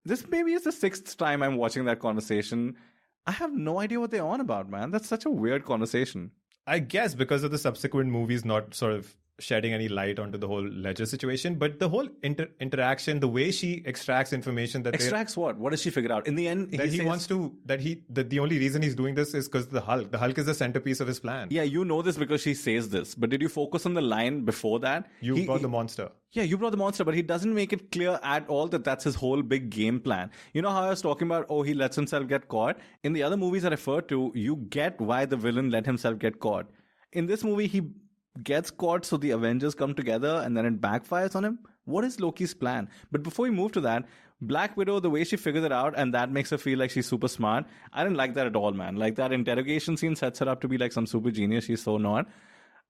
S3: This maybe is the 6th time I'm watching that conversation. I have no idea what they're on about, man. That's such a weird conversation.
S4: I guess because of the subsequent movies not sort of shedding any light onto the whole ledger situation, but the whole interaction, the way she extracts information that
S3: extracts what? What does she figure out? In the end,
S4: the only reason he's doing this is because the Hulk. The Hulk is the centerpiece of his plan.
S3: Yeah, you know this because she says this. But did you focus on the line before that?
S4: You brought the monster.
S3: Yeah, you brought the monster, but he doesn't make it clear at all that that's his whole big game plan. You know how I was talking about, he lets himself get caught? In the other movies I refer to, you get why the villain let himself get caught. In this movie, he gets caught so the Avengers come together and then it backfires on him. What is Loki's plan? But before we move to that, Black Widow, the way she figures it out and that makes her feel like she's super smart, I didn't like that at all, man. Like that interrogation scene sets her up to be like some super genius. She's so not.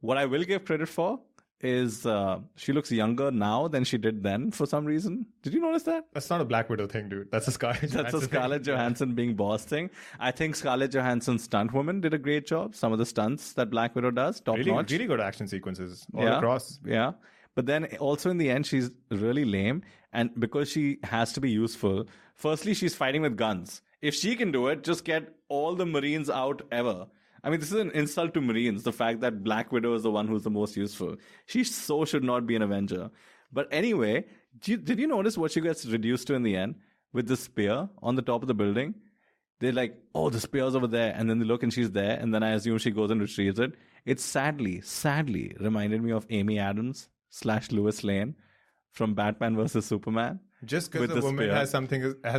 S3: What I will give credit for is she looks younger now than she did then for some reason. Did you notice that?
S4: That's not a Black Widow thing, dude. That's a Scarlett
S3: Johansson being boss thing. I think Scarlett Johansson's stunt woman did a great job. Some of the stunts that Black Widow does, top notch.
S4: Really good action sequences all across.
S3: Yeah. But then also in the end, she's really lame. And because she has to be useful, firstly, she's fighting with guns. If she can do it, just get all the Marines out ever. I mean, this is an insult to Marines, the fact that Black Widow is the one who's the most useful. She so should not be an Avenger. But anyway, did you notice what she gets reduced to in the end? With the spear on the top of the building? They're like, the spear's over there. And then they look and she's there. And then I assume she goes and retrieves it. It sadly reminded me of Amy Adams / Lois Lane from Batman vs. Superman.
S4: Just because the woman has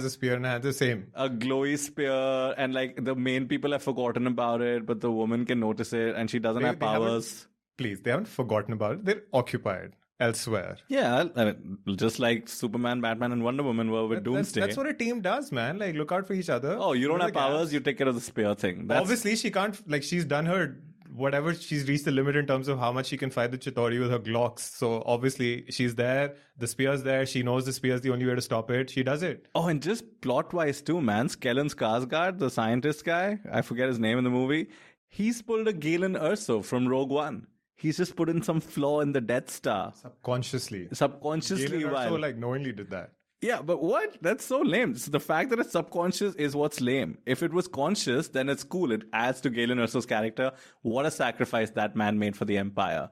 S4: a spear and has the same.
S3: A glowy spear, and like the main people have forgotten about it, but the woman can notice it, and she doesn't have powers.
S4: They haven't forgotten about it. They're occupied elsewhere.
S3: Yeah, I mean, just like Superman, Batman, and Wonder Woman were with Doomsday.
S4: That's what a team does, man. Like, look out for each other.
S3: Oh, you don't have powers, you take care of the spear thing.
S4: Obviously, she can't, like, she's done her whatever, she's reached the limit in terms of how much she can fight the Chitauri with her Glocks. So obviously she's there, the spear's there, she knows the spear's the only way to stop it, she does it.
S3: Oh, and just plot-wise too, man. Stellan Skarsgård, the scientist guy, I forget his name in the movie, he's pulled a Galen Erso from Rogue One. He's just put in some flaw in the Death Star.
S4: Subconsciously.
S3: Galen
S4: Erso, like, knowingly did that.
S3: Yeah, but what? That's so lame. So the fact that it's subconscious is what's lame. If it was conscious, then it's cool. It adds to Galen Erso's character. What a sacrifice that man made for the Empire.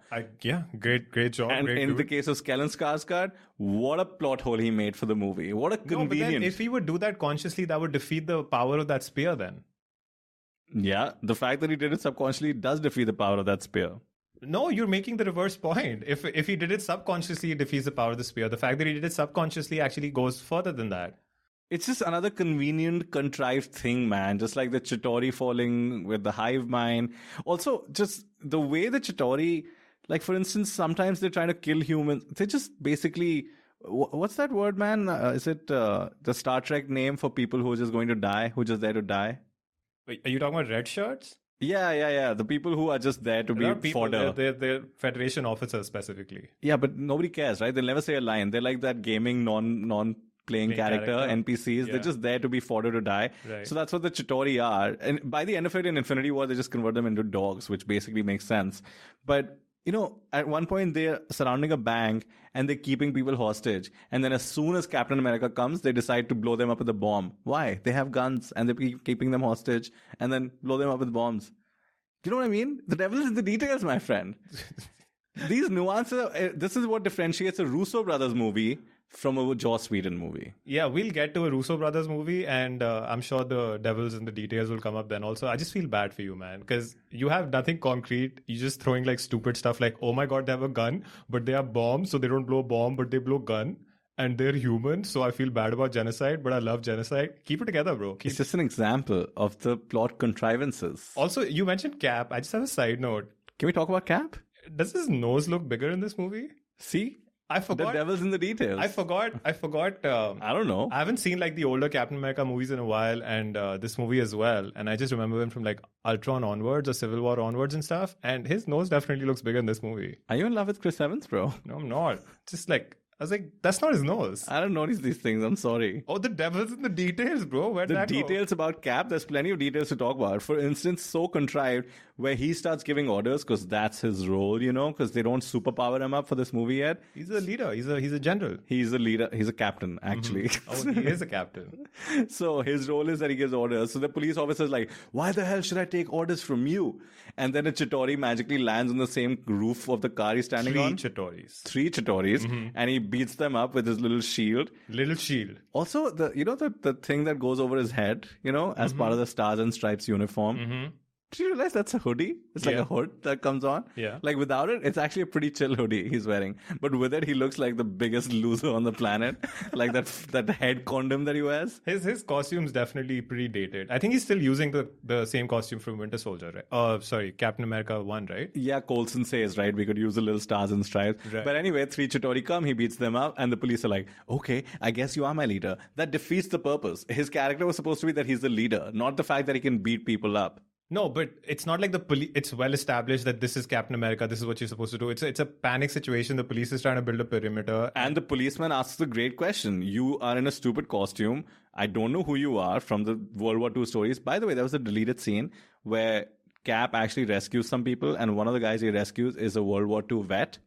S4: Great job.
S3: And in the case of Stellan Skarsgård, what a plot hole he made for the movie. What a convenient.
S4: No, but then if he would do that consciously, that would defeat the power of that spear then.
S3: Yeah, the fact that he did it subconsciously does defeat the power of that spear.
S4: No, you're making the reverse point. If he did it subconsciously, it defeats the power of the spear. The fact that he did it subconsciously actually goes further than that.
S3: It's just another convenient, contrived thing, man. Just like the Chitauri falling with the hive mind. Also, just the way the Chitauri, like for instance, sometimes they're trying to kill humans. They just basically, what's that word, man? Is it the Star Trek name for people who are just going to die, who are just there to die?
S4: Wait, are you talking about red shirts?
S3: Yeah. The people who are just there to be fodder.
S4: They're Federation officers specifically.
S3: Yeah, but nobody cares, right? They'll never say a line. They're like that gaming non-playing character, NPCs. Yeah. They're just there to be fodder to die. Right. So that's what the Chitauri are. And by the end of it in Infinity War, they just convert them into dogs, which basically makes sense. But, you know, at one point they're surrounding a bank and they're keeping people hostage. And then as soon as Captain America comes, they decide to blow them up with a bomb. Why? They have guns and they're keeping them hostage and then blow them up with bombs. Do you know what I mean? The devil is in the details, my friend. These nuances, this is what differentiates a Russo brothers movie from a Joss Whedon movie.
S4: Yeah, we'll get to a Russo brothers movie, and I'm sure the devils and the details will come up then also. I just feel bad for you, man, because you have nothing concrete. You're just throwing like stupid stuff like, oh my god, they have a gun, but they have bombs, so they don't blow a bomb, but they blow gun. And they're human, so I feel bad about genocide, but I love genocide. Keep it together, bro.
S3: It's just an example of the plot contrivances.
S4: Also, you mentioned Cap. I just have a side note.
S3: Can we talk about Cap?
S4: Does his nose look bigger in this movie?
S3: See?
S4: I forgot.
S3: The devil's in the details.
S4: I forgot.
S3: I don't know.
S4: I haven't seen like the older Captain America movies in a while, and this movie as well. And I just remember him from like Ultron onwards or Civil War onwards and stuff. And his nose definitely looks bigger in this movie.
S3: Are you in love with Chris Evans, bro?
S4: No, I'm not. Just like, I was like, that's not his nose.
S3: I don't notice these things. I'm sorry.
S4: Oh, the devil's in the details, bro. Where'd
S3: The
S4: that go?
S3: details about Cap, there's plenty of details to talk about. For instance, so contrived where he starts giving orders because that's his role, you know, because they don't superpower him up for this movie yet.
S4: He's a leader. He's a general.
S3: He's a leader. He's a captain, actually.
S4: Oh, he is a captain.
S3: So his role is that he gives orders. So the police officer's like, why the hell should I take orders from you? And then a Chitauri magically lands on the same roof of the car he's standing on.
S4: Three
S3: Chitauris. And he beats them up with his little shield.
S4: Little shield.
S3: Also, the thing that goes over his head, you know, as part of the Stars and Stripes uniform. Did you realize that's a hoodie? It's like a hood that comes on.
S4: Yeah.
S3: Like without it, it's actually a pretty chill hoodie he's wearing. But with it, he looks like the biggest loser on the planet. Like that head condom that he wears.
S4: His costume's definitely pretty dated. I think he's still using the same costume from Winter Soldier, right? Sorry, Captain America 1, right?
S3: Yeah, Coulson says, right, we could use the little Stars and Stripes.
S4: Right.
S3: But anyway, three Chitauri come, he beats them up, and the police are like, okay, I guess you are my leader. That defeats the purpose. His character was supposed to be that he's the leader, not the fact that he can beat people up.
S4: No, but it's not like the police. It's well established that this is Captain America. This is what you're supposed to do. It's a panic situation. The police is trying to build a perimeter.
S3: And the policeman asks the great question. You are in a stupid costume. I don't know who you are from the World War II stories. By the way, there was a deleted scene where Cap actually rescues some people, and one of the guys he rescues is a World War II vet,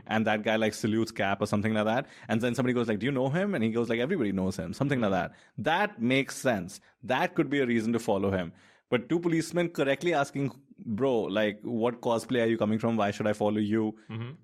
S3: and that guy like salutes Cap or something like that. And then somebody goes like, "Do you know him?" And he goes like, "Everybody knows him," something like that. That makes sense. That could be a reason to follow him. But two policemen correctly asking, bro, like, what cosplay are you coming from? Why should I follow you?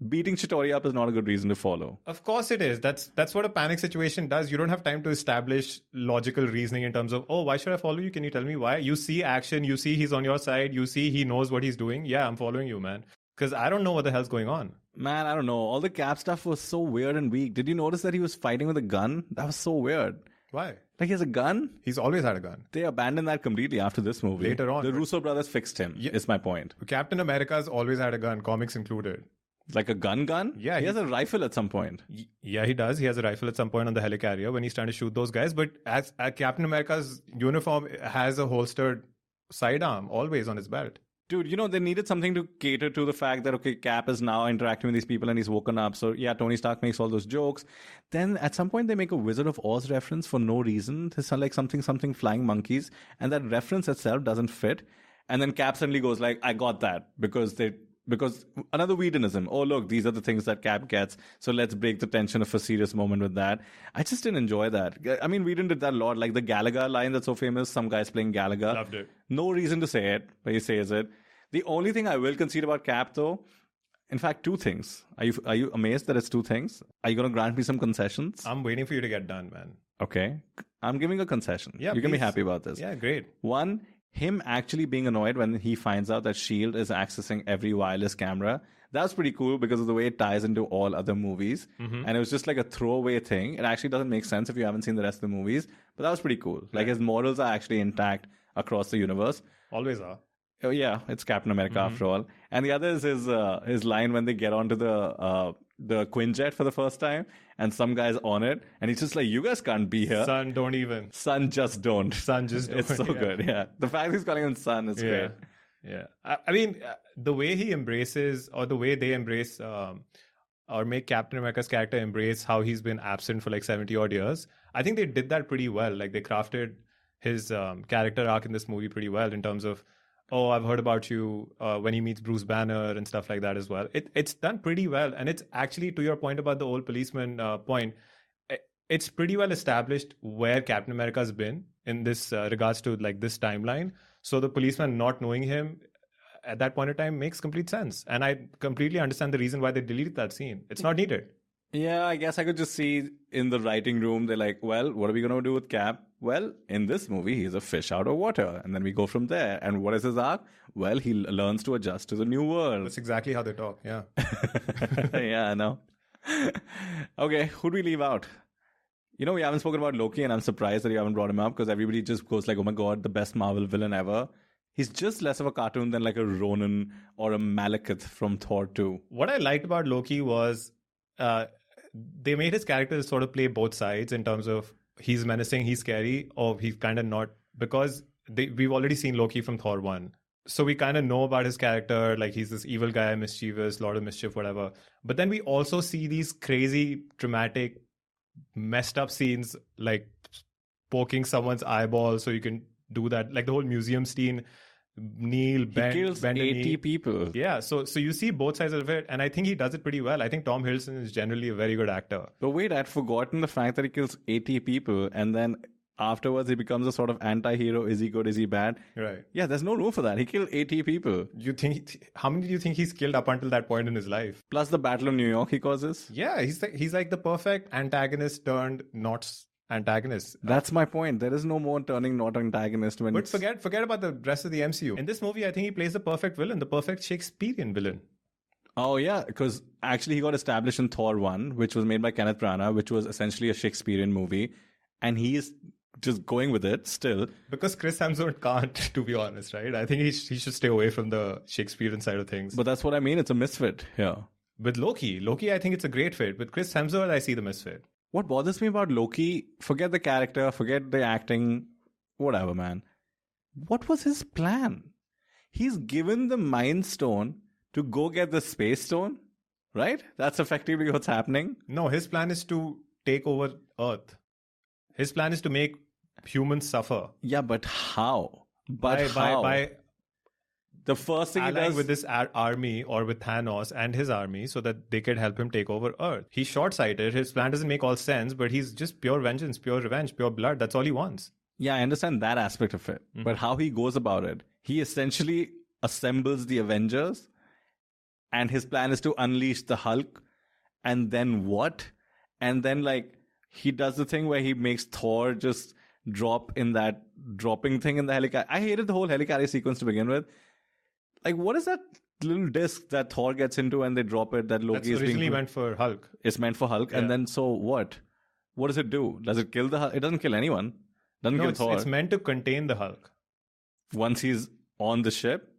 S3: Beating Chitauri up is not a good reason to follow.
S4: Of course it is. That's what a panic situation does. You don't have time to establish logical reasoning in terms of, oh, why should I follow you? Can you tell me why? You see action. You see he's on your side. You see he knows what he's doing. Yeah, I'm following you, man. Because I don't know what the hell's going on.
S3: Man, I don't know. All the Cap stuff was so weird and weak. Did you notice that he was fighting with a gun? That was so weird.
S4: Why?
S3: Like, he has a gun?
S4: He's always had a gun.
S3: They abandoned that completely after this movie.
S4: Later on.
S3: The Russo brothers fixed him, is my point.
S4: Captain America's always had a gun, comics included.
S3: Like a gun?
S4: Yeah.
S3: He has a rifle at some point.
S4: Yeah, he does. He has a rifle at some point on the helicarrier when he's trying to shoot those guys. But as Captain America's uniform has a holstered sidearm always on his belt.
S3: Dude, you know, they needed something to cater to the fact that, okay, Cap is now interacting with these people and he's woken up. So, yeah, Tony Stark makes all those jokes. Then at some point, they make a Wizard of Oz reference for no reason. They sound like something flying monkeys. And that reference itself doesn't fit. And then Cap suddenly goes like, I got that because another Whedonism. Oh, look, these are the things that Cap gets. So let's break the tension of a serious moment with that. I just didn't enjoy that. I mean, Whedon did that a lot. Like the Galaga line that's so famous. Some guy's playing Galaga.
S4: Loved it.
S3: No reason to say it, but he says it. The only thing I will concede about Cap, though, in fact, two things. Are you amazed that it's two things? Are you going to grant me some concessions?
S4: I'm waiting for you to get done, man.
S3: Okay. I'm giving a concession.
S4: Yeah,
S3: you can be happy about this.
S4: Yeah, great.
S3: One, him actually being annoyed when he finds out that S.H.I.E.L.D. is accessing every wireless camera. That was pretty cool because of the way it ties into all other movies. And it was just like a throwaway thing. It actually doesn't make sense if you haven't seen the rest of the movies. But that was pretty cool. Like his morals are actually intact across the universe.
S4: Always are.
S3: Oh, yeah, it's Captain America after all. And the other is his line when they get onto the Quinjet for the first time and some guy's on it and he's just like, you guys can't be here.
S4: Son, don't even.
S3: Son, just don't.
S4: Son, just don't.
S3: It's so good, yeah. The fact he's calling him son is great.
S4: Yeah. I mean, the way he embraces or the way they embrace or make Captain America's character embrace how he's been absent for like 70 odd years, I think they did that pretty well. Like they crafted his character arc in this movie pretty well in terms of, oh, I've heard about you when he meets Bruce Banner and stuff like that as well. It's done pretty well. And it's actually, to your point about the old policeman point, it's pretty well established where Captain America's been in this regards to like this timeline. So the policeman not knowing him at that point in time makes complete sense. And I completely understand the reason why they deleted that scene. It's not needed.
S3: Yeah, I guess I could just see in the writing room, they're like, well, what are we going to do with Cap? Well, in this movie, he's a fish out of water. And then we go from there. And what is his arc? Well, he learns to adjust to the new world.
S4: That's exactly how they talk, yeah.
S3: Yeah, I know. Okay, who do we leave out? We haven't spoken about Loki, and I'm surprised that you haven't brought him up because everybody just goes like, oh my God, the best Marvel villain ever. He's just less of a cartoon than like a Ronan or a Malekith from Thor 2.
S4: What I liked about Loki was they made his character sort of play both sides in terms of he's menacing, he's scary, or he's kind of not, because we've already seen Loki from Thor 1. So we kind of know about his character, like he's this evil guy, mischievous, lot of mischief, whatever. But then we also see these crazy, dramatic, messed up scenes, like poking someone's eyeball so you can do that. Like the whole museum scene, kneel, bend,
S3: he kills
S4: bend
S3: 80 people.
S4: Yeah, so you see both sides of it, and I think he does it pretty well. I think Tom Hiddleston is generally a very good actor.
S3: But wait, I'd forgotten the fact that he kills 80 people, and then afterwards he becomes a sort of anti-hero. Is he good? Is he bad?
S4: Right.
S3: Yeah, there's no room for that. He killed 80 people.
S4: How many do you think he's killed up until that point in his life?
S3: Plus the Battle of New York he causes.
S4: Yeah, he's like the perfect antagonist turned not antagonist.
S3: That's my point. There is no more turning not antagonist when.
S4: But forget about the rest of the MCU. In this movie, I think he plays the perfect villain, the perfect Shakespearean villain.
S3: Oh yeah, because actually he got established in Thor 1, which was made by Kenneth Branagh, which was essentially a Shakespearean movie, and he's just going with it still.
S4: Because Chris Hemsworth can't, to be honest, right? I think he should stay away from the Shakespearean side of things.
S3: But that's what I mean. It's a misfit. Yeah.
S4: With Loki, I think it's a great fit. With Chris Hemsworth, I see the misfit.
S3: What bothers me about Loki, forget the character, forget the acting, whatever, man. What was his plan? He's given the Mind Stone to go get the Space Stone, right? That's effectively what's happening.
S4: No, his plan is to take over Earth. His plan is to make humans suffer.
S3: Yeah, but how? By the first thing he does
S4: with this army or with Thanos and his army so that they could help him take over Earth. He's short-sighted. His plan doesn't make all sense, but he's just pure vengeance, pure revenge, pure blood. That's all he wants.
S3: Yeah, I understand that aspect of it. Mm-hmm. But how he goes about it, he essentially assembles the Avengers, and his plan is to unleash the Hulk. And then what? And then he does the thing where he makes Thor just drop in that dropping thing in the helicarrier. I hated the whole helicarrier sequence to begin with. What is that little disc that Thor gets into and they drop it? That Loki
S4: That's originally meant for Hulk.
S3: It's meant for Hulk. Yeah. And then so what? What does it do? Does it kill the Hulk? It doesn't kill anyone. Doesn't kill Thor.
S4: It's meant to contain the Hulk.
S3: Once he's on the ship?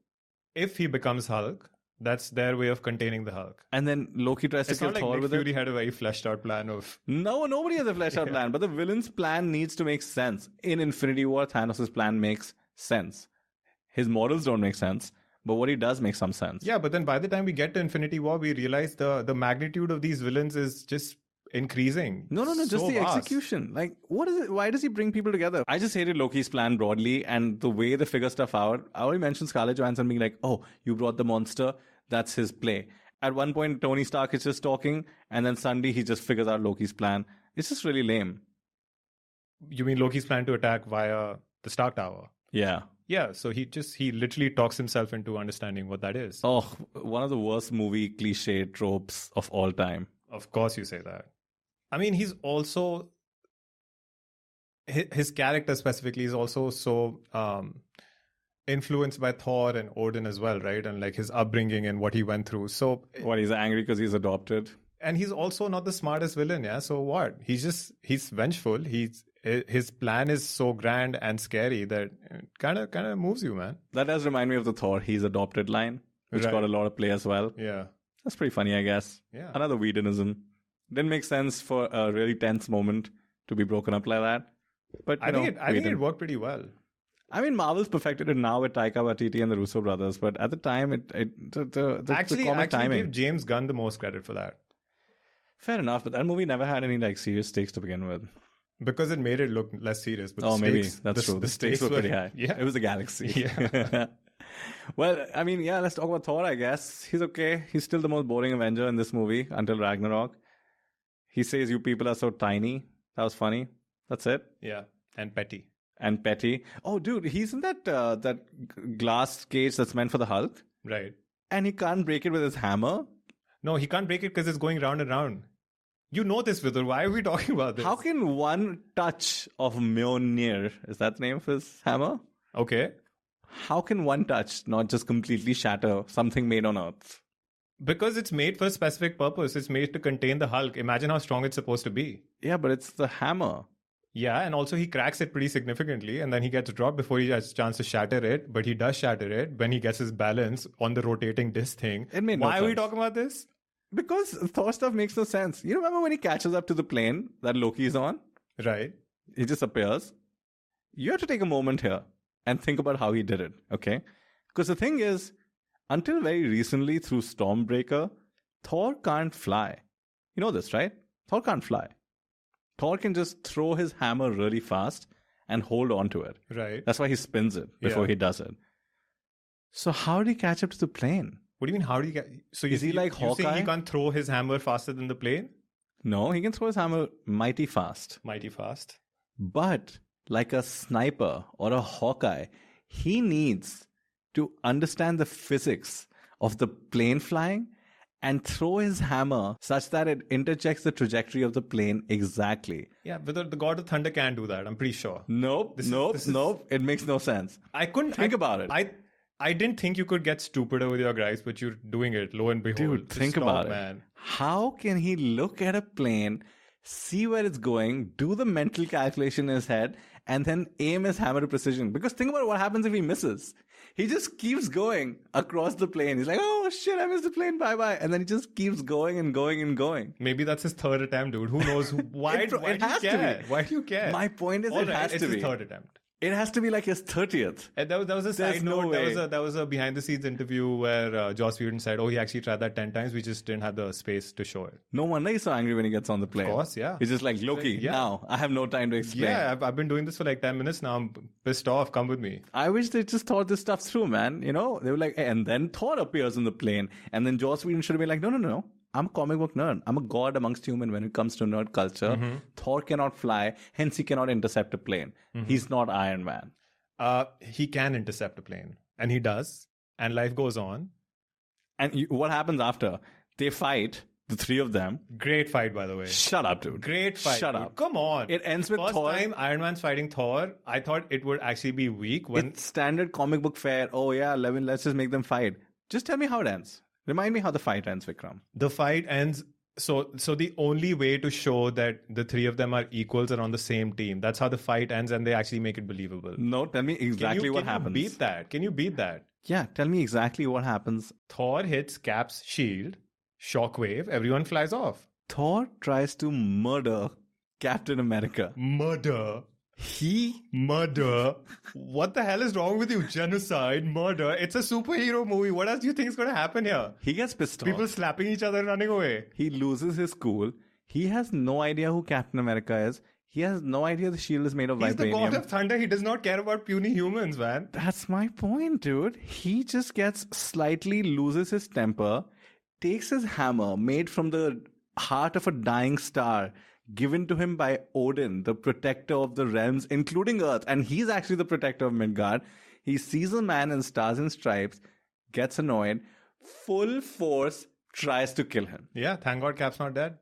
S4: If he becomes Hulk, that's their way of containing the Hulk.
S3: And then Loki tries to kill Thor with it.
S4: Fury had a very fleshed out plan of...
S3: No, nobody has a fleshed out plan. But the villain's plan needs to make sense. In Infinity War, Thanos' plan makes sense. His morals don't make sense. But what he does makes some sense.
S4: Yeah, but then by the time we get to Infinity War, we realize the magnitude of these villains is just increasing.
S3: No, just the execution. What is it? Why does he bring people together? I just hated Loki's plan broadly and the way they figure stuff out. I already mentioned Scarlett Johansson being like, oh, you brought the monster. That's his play. At one point, Tony Stark is just talking and then suddenly he just figures out Loki's plan. It's just really lame.
S4: You mean Loki's plan to attack via the Stark Tower?
S3: Yeah.
S4: Yeah, so he literally talks himself into understanding what that is.
S3: Oh, one of the worst movie cliche tropes of all time.
S4: Of course you say that. I mean, he's also... His character specifically is also so influenced by Thor and Odin as well, right? And his upbringing and what he went through. So...
S3: What, he's angry because he's adopted?
S4: And he's also not the smartest villain, yeah? So what? He's vengeful. His plan is so grand and scary that it kind of moves you, man.
S3: That does remind me of the Thor he's adopted line, which got a lot of play as well.
S4: Yeah.
S3: That's pretty funny, I guess.
S4: Yeah.
S3: Another Whedonism. Didn't make sense for a really tense moment to be broken up like that. But
S4: I think it worked pretty well.
S3: I mean, Marvel's perfected it now with Taika Waititi and the Russo brothers, but at the time,
S4: the timing. Give James Gunn the most credit for that.
S3: Fair enough, but that movie never had any serious stakes to begin with.
S4: Because it made it look less serious. But
S3: maybe that's true. The stakes were pretty high.
S4: Yeah,
S3: it was a galaxy.
S4: Yeah.
S3: Well, I mean, yeah. Let's talk about Thor. I guess he's okay. He's still the most boring Avenger in this movie until Ragnarok. He says, "You people are so tiny." That was funny. That's it.
S4: Yeah, and petty.
S3: Oh, dude, he's in that glass cage that's meant for the Hulk.
S4: Right.
S3: And he can't break it with his hammer.
S4: No, he can't break it because it's going round and round. You know this, Vidur. Why are we talking about this?
S3: How can one touch of Mjolnir, is that the name of his hammer?
S4: Okay.
S3: How can one touch not just completely shatter something made on Earth?
S4: Because it's made for a specific purpose. It's made to contain the Hulk. Imagine how strong it's supposed to be.
S3: Yeah, but it's the hammer.
S4: Yeah, and also he cracks it pretty significantly, and then he gets dropped before he has a chance to shatter it. But he does shatter it when he gets his balance on the rotating disc thing.
S3: It made no
S4: Why are we
S3: sense.
S4: talking about this?
S3: Because Thor stuff makes no sense. You remember when he catches up to the plane that Loki's on?
S4: Right.
S3: He just appears. You have to take a moment here and think about how he did it, okay? Because the thing is, until very recently through Stormbreaker, Thor can't fly. You know this, right? Thor can't fly. Thor can just throw his hammer really fast and hold on to it.
S4: Right.
S3: That's why he spins it before he does it. So how did he catch up to the plane?
S4: What do you mean? How do you get? So
S3: Is he like
S4: you
S3: Hawkeye?
S4: saying he can't throw his hammer faster than the plane?
S3: No, he can throw his hammer mighty fast.
S4: Mighty fast.
S3: But like a sniper or a Hawkeye, he needs to understand the physics of the plane flying and throw his hammer such that it interjects the trajectory of the plane exactly.
S4: Yeah, but the God of Thunder can't do that. I'm pretty sure.
S3: Nope. It makes no sense.
S4: I couldn't
S3: Think about it.
S4: I didn't think you could get stupider with your gripes, but you're doing it. Lo and behold,
S3: Dude,
S4: Just
S3: think
S4: stop,
S3: about
S4: man.
S3: it. How can he look at a plane, see where it's going, do the mental calculation in his head, and then aim his hammer to precision? Because think about what happens if he misses. He just keeps going across the plane. He's like, oh shit, I missed the plane, bye-bye. And then he just keeps going and going and going.
S4: Maybe that's his third attempt, dude. Who knows? Why do you care? Why do you care?
S3: My point is,
S4: All
S3: it
S4: right,
S3: has
S4: it's
S3: to
S4: his
S3: be.
S4: third attempt.
S3: It has to be like his 30th.
S4: And that was a
S3: There's
S4: side
S3: no
S4: note.
S3: way.
S4: That was a behind the scenes interview where Joss Whedon said, "Oh, he actually tried that 10 times. We just didn't have the space to show it."
S3: No wonder he's so angry when he gets on the plane.
S4: Of course, yeah.
S3: He's just like, Loki,
S4: Yeah.
S3: now I have no time to explain.
S4: Yeah, I've been doing this for like 10 minutes now. I'm pissed off. Come with me.
S3: I wish they just thought this stuff through, man. You know, they were like, hey, and then Thor appears on the plane. And then Joss Whedon should have been like, no. I'm a comic book nerd. I'm a god amongst human when it comes to nerd culture.
S4: Mm-hmm.
S3: Thor cannot fly, hence he cannot intercept a plane.
S4: Mm-hmm.
S3: He's not Iron Man.
S4: He can intercept a plane, and he does. And life goes on.
S3: And what happens after? They fight, the three of them.
S4: Great fight, by the way.
S3: Shut up, dude.
S4: Great fight.
S3: Shut
S4: dude.
S3: up.
S4: Come on.
S3: It ends with
S4: First
S3: Thor.
S4: time Iron Man's fighting Thor, I thought it would actually be weak when
S3: It's standard comic book fare. Oh, yeah, let's just make them fight. Just tell me how it ends. Remind me how the fight ends, Vikram.
S4: the fight ends. So the only way to show that the three of them are equals are on the same team. That's how the fight ends, and they actually make it believable.
S3: No, tell me exactly what happens.
S4: Can you beat that? Can you beat that?
S3: Yeah, tell me exactly what happens.
S4: Thor hits Cap's shield, shockwave, everyone flies off.
S3: Thor tries to murder Captain America.
S4: Murder. Murder. What the hell is wrong with you? Genocide, murder. It's a superhero movie. What else do you think is going to happen here?
S3: He gets pissed off.
S4: People slapping each other and running away.
S3: He loses his cool. He has no idea who Captain America is. He has no idea the shield is made of
S4: He's the god
S3: vibranium.
S4: of thunder. He does not care about puny humans, man.
S3: That's my point, dude. He just gets slightly loses his temper, takes his hammer made from the heart of a dying star, given to him by Odin, the protector of the realms, including Earth. And he's actually the protector of Midgard. He sees a man in stars and stripes, gets annoyed, full force tries to kill him.
S4: Yeah, thank God Cap's not dead.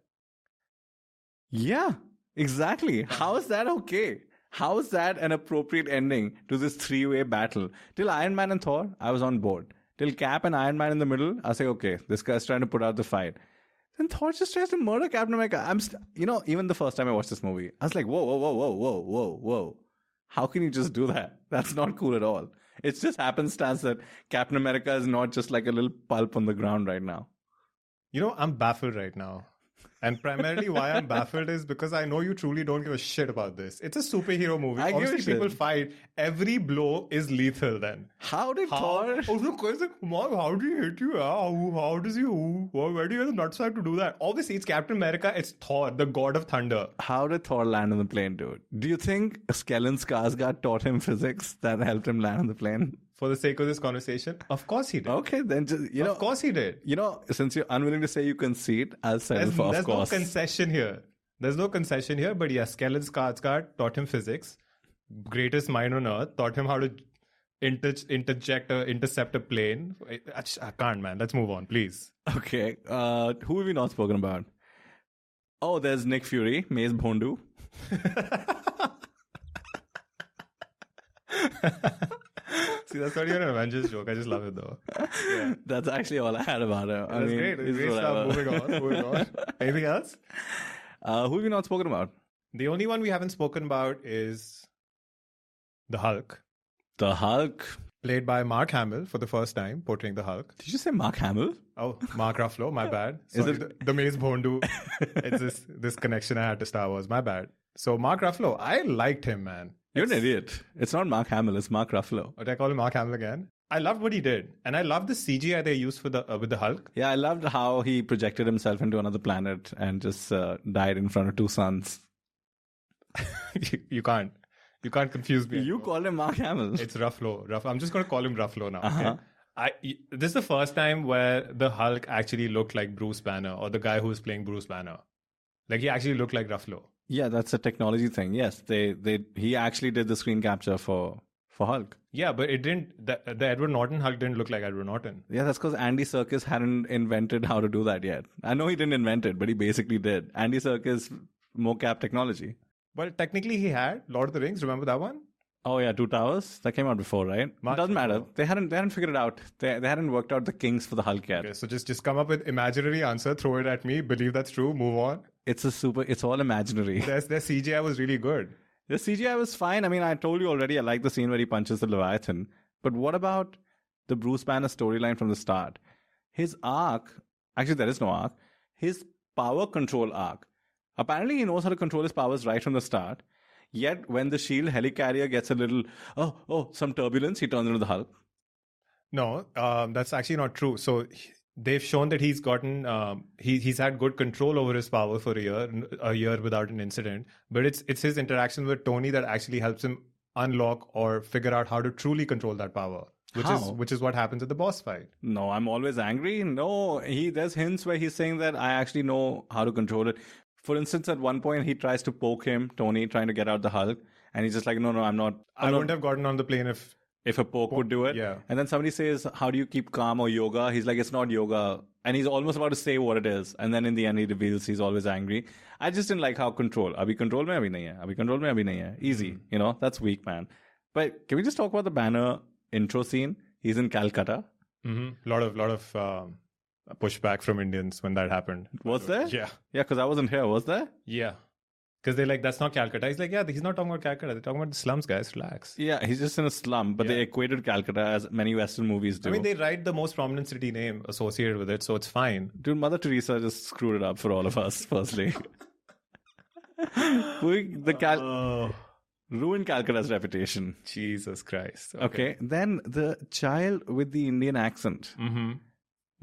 S3: Yeah, exactly. How is that okay? How is that an appropriate ending to this three-way battle? Till Iron Man and Thor, I was on board. Till Cap and Iron Man in the middle, I was like, okay, this guy's trying to put out the fight. Then Thor just tries to murder Captain America. Even the first time I watched this movie, I was like, whoa. How can you just do that? That's not cool at all. It's just happenstance that Captain America is not just like a little pulp on the ground right now.
S4: You know, I'm baffled right now. And primarily why I'm baffled is because I know you truly don't give a shit about this. It's a superhero movie.
S3: I give a
S4: Obviously,
S3: shit.
S4: people fight. Every blow is lethal then.
S3: How did Thor...
S4: Oh, the question, Mark, how do you hit you? How does he... Where do you have the nutsack to do that? Obviously, it's Captain America. It's Thor, the god of thunder.
S3: How did Thor land on the plane, dude? Do you think Stellan Skarsgård taught him physics that helped him land on the plane?
S4: For the sake of this conversation, of course he did.
S3: Okay, then just,
S4: Of course he did.
S3: Since you're unwilling to say you concede, I'll settle for of
S4: There's
S3: course.
S4: no concession here. There's no concession here, but yes, Stellan Skarsgård taught him physics. Greatest mind on earth. Taught him how to intercept a plane. I can't, man. Let's move on, please.
S3: Okay. Who have we not spoken about? Oh, there's Nick Fury, Mace Bondu.
S4: See, that's not even an Avengers joke. I just love it though. Yeah.
S3: That's actually all I had about it.
S4: That's great. It's great stuff. Moving on. Anything else?
S3: Who have we not spoken about?
S4: The only one we haven't spoken about is the Hulk.
S3: The Hulk.
S4: Played by Mark Hamill for the first time, portraying the Hulk.
S3: Did you say Mark Hamill?
S4: Oh, Mark Ruffalo, my bad. Sorry,
S3: Is it
S4: the Mace Bondu? It's this connection I had to Star Wars, my bad. So Mark Ruffalo, I liked him, man.
S3: You're an idiot. It's not Mark Hamill, it's Mark Ruffalo.
S4: Did I call him Mark Hamill again? I loved what he did. And I loved the CGI they used for with the Hulk.
S3: Yeah, I loved how he projected himself into another planet and just died in front of two suns.
S4: You can't confuse me.
S3: You call him Mark Hamill.
S4: It's Ruffalo. I'm just going to call him Ruffalo now.
S3: Uh-huh.
S4: Okay? This is the first time where the Hulk actually looked like Bruce Banner, or the guy who was playing Bruce Banner. Like, he actually looked like Ruffalo.
S3: Yeah, that's a technology thing. Yes, he actually did the screen capture for Hulk.
S4: Yeah, but it didn't. The Edward Norton Hulk didn't look like Edward Norton.
S3: Yeah, that's because Andy Serkis hadn't invented how to do that yet. I know he didn't invent it, but he basically did. Andy Serkis mocap technology.
S4: Well, technically he had Lord of the Rings. Remember that one?
S3: Oh yeah, Two Towers. That came out before, right? It doesn't matter. They hadn't figured it out. They hadn't worked out the kinks for the Hulk yet.
S4: Okay, so just come up with imaginary answer, throw it at me, believe that's true, move on.
S3: It's all imaginary.
S4: Their CGI was really good.
S3: The CGI was fine. I mean, I told you already, I like the scene where he punches the Leviathan. But what about the Bruce Banner storyline from the start? His arc, actually there is no arc, his power control arc. Apparently he knows how to control his powers right from the start. Yet when the shield helicarrier gets a little, some turbulence, he turns into the Hulk.
S4: No, that's actually not true. So they've shown that he's gotten, he's had good control over his power for a year without an incident. But it's his interaction with Tony that actually helps him unlock or figure out how to truly control that power. Which is what happens at the boss fight.
S3: No, I'm always angry. No, there's hints where he's saying that I actually know how to control it. For instance, at one point, he tries to poke him, Tony, trying to get out the Hulk. And he's just like, no, I'm not.
S4: I wouldn't have gotten on the plane
S3: if a poke would do it.
S4: Yeah.
S3: And then somebody says, how do you keep calm or yoga? He's like, it's not yoga. And he's almost about to say what it is. And then in the end, he reveals he's always angry. I just didn't like how control. Abhi control mein abhi nahi hai. Abhi control mein abhi nahi hai. Easy. You know, that's weak, man. But can we just talk about the Banner intro scene? He's in Calcutta.
S4: Mm-hmm. Lot of pushback from Indians when that happened.
S3: Was there?
S4: Yeah.
S3: Yeah, because I wasn't here. Was there?
S4: Yeah. Because they're like, that's not Calcutta. He's like, yeah, he's not talking about Calcutta. They're talking about the slums, guys. Relax.
S3: Yeah, he's just in a slum, but they equated Calcutta as many Western movies do.
S4: I mean, they write the most prominent city name associated with it, so it's fine.
S3: Dude, Mother Teresa just screwed it up for all of us, firstly. Ruined Calcutta's reputation.
S4: Jesus Christ.
S3: Okay. Then the child with the Indian accent.
S4: Mm-hmm.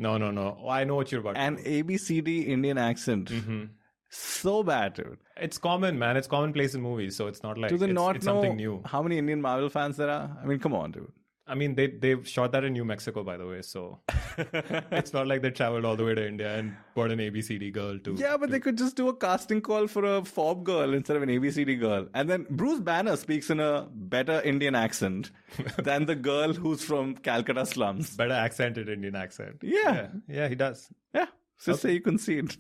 S4: No. Oh, I know what you're about.
S3: An ABCD Indian accent.
S4: Mm-hmm.
S3: So bad, dude.
S4: It's common, man. It's commonplace in movies, so it's not like
S3: it's
S4: something new.
S3: How many Indian Marvel fans there are? I mean, come on, dude.
S4: I mean, they've shot that in New Mexico, by the way, so it's not like they traveled all the way to India and brought an ABCD girl to...
S3: Yeah, but they could just do a casting call for a FOB girl instead of an ABCD girl. And then Bruce Banner speaks in a better Indian accent than the girl who's from Calcutta slums.
S4: Better accented Indian accent.
S3: Yeah,
S4: he does.
S3: Yeah, so say you concede.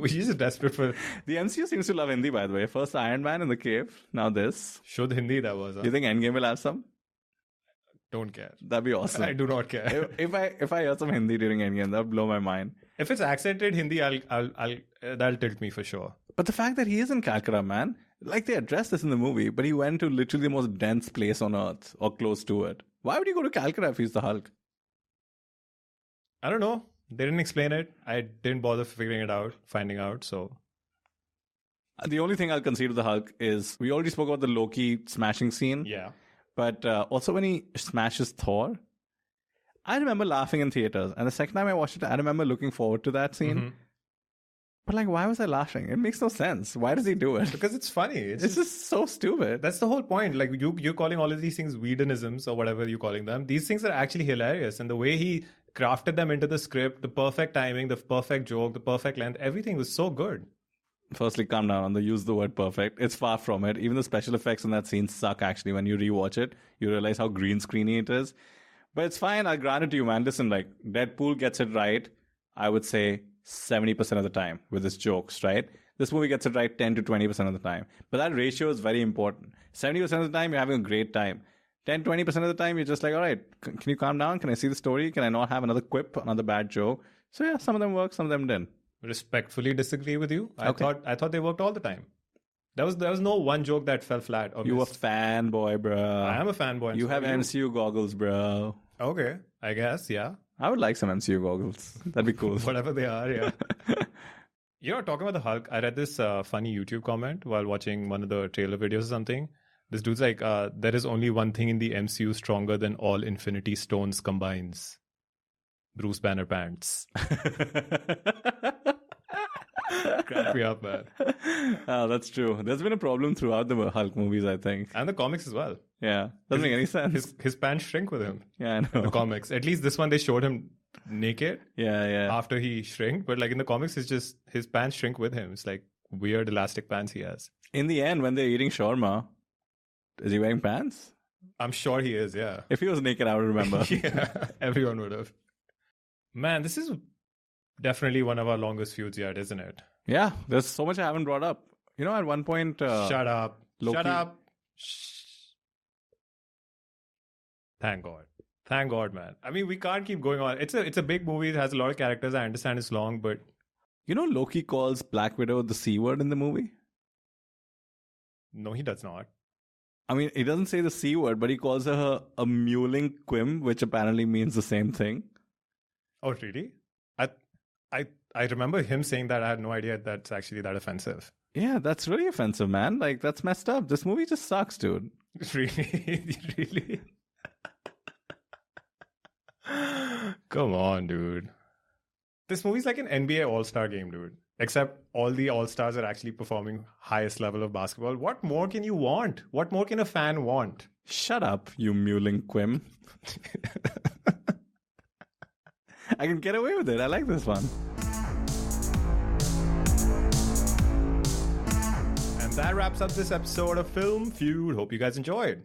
S4: He's just desperate for...
S3: The MCU seems to love Hindi, by the way. First Iron Man in the cave, now this.
S4: Shudh Hindi that was.
S3: Do you think Endgame will have some?
S4: Don't care.
S3: That'd be awesome.
S4: I do not care.
S3: If I hear some Hindi during Endgame, that'd blow my mind.
S4: If it's accented Hindi, I'll that'll tilt me for sure.
S3: But the fact that he is in Calcutta, man, like they addressed this in the movie, but he went to literally the most dense place on Earth or close to it. Why would he go to Calcutta if he's the Hulk?
S4: I don't know. They didn't explain it. I didn't bother finding out. So
S3: the only thing I'll concede to the Hulk is we already spoke about the Loki smashing scene.
S4: Yeah.
S3: But also when he smashes Thor, I remember laughing in theaters. And the second time I watched it, I remember looking forward to that scene. Mm-hmm. But like, why was I laughing? It makes no sense. Why does he do it?
S4: Because it's funny.
S3: It's just so stupid.
S4: That's the whole point. Like you're calling all of these things Whedonisms or whatever you're calling them. These things are actually hilarious. And the way he crafted them into the script, the perfect timing, the perfect joke, the perfect length, everything was so good.
S3: Firstly, calm down on the use the word perfect. It's far from it. Even the special effects in that scene suck, actually. When you rewatch it, you realize how green screeny it is. But it's fine. I'll grant it to you, man. Listen, like, Deadpool gets it right, I would say 70% of the time with his jokes, right? This movie gets it right 10 to 20% of the time. But that ratio is very important. 70% of the time, you're having a great time. 10, 20% of the time, you're just like, all right, can you calm down? Can I see the story? Can I not have another quip, another bad joke? So yeah, some of them work, some of them didn't.
S4: Respectfully disagree with you. I thought they worked all the time. There was no one joke that fell flat.
S3: You a fanboy, bro.
S4: I am a fanboy.
S3: You have MCU goggles, bro.
S4: Okay, I guess, yeah.
S3: I would like some MCU goggles. That'd be cool.
S4: Whatever they are, yeah. Talking about the Hulk, I read this funny YouTube comment while watching one of the trailer videos or something. This dude's like, there is only one thing in the MCU stronger than all Infinity Stones combines. Bruce Banner pants. Crack me up, man.
S3: Oh, that's true. There's been a problem throughout the Hulk movies, I think.
S4: And the comics as well.
S3: Yeah. Doesn't make any sense.
S4: His pants shrink with him.
S3: Yeah, I know.
S4: In the comics. At least this one, they showed him naked.
S3: Yeah.
S4: After he shrink. But like in the comics, it's just his pants shrink with him. It's like weird elastic pants he has.
S3: In the end, when they're eating shawarma, is he wearing pants?
S4: I'm sure he is, yeah.
S3: If he was naked, I would remember.
S4: Yeah, everyone would have. Man, this is definitely one of our longest feuds yet, isn't it?
S3: Yeah, there's so much I haven't brought up. You know, at one point...
S4: Shut up.
S3: Loki...
S4: Shut up. Thank God. Thank God, man. I mean, we can't keep going on. It's a big movie. It has a lot of characters. I understand it's long, but...
S3: You know, Loki calls Black Widow the C word in the movie?
S4: No, he does not.
S3: I mean, he doesn't say the C word, but he calls her a mewling quim, which apparently means the same thing.
S4: Oh, really? I remember him saying that. I had no idea that's actually that offensive.
S3: Yeah, that's really offensive, man. Like, that's messed up. This movie just sucks, dude.
S4: Really? Really? Come on, dude. This movie's like an NBA All-Star game, dude. Except all the All-Stars are actually performing highest level of basketball. What more can you want? What more can a fan want?
S3: Shut up, you mewling quim. I can get away with it. I like this one.
S4: And that wraps up this episode of Film Feud. Hope you guys enjoyed.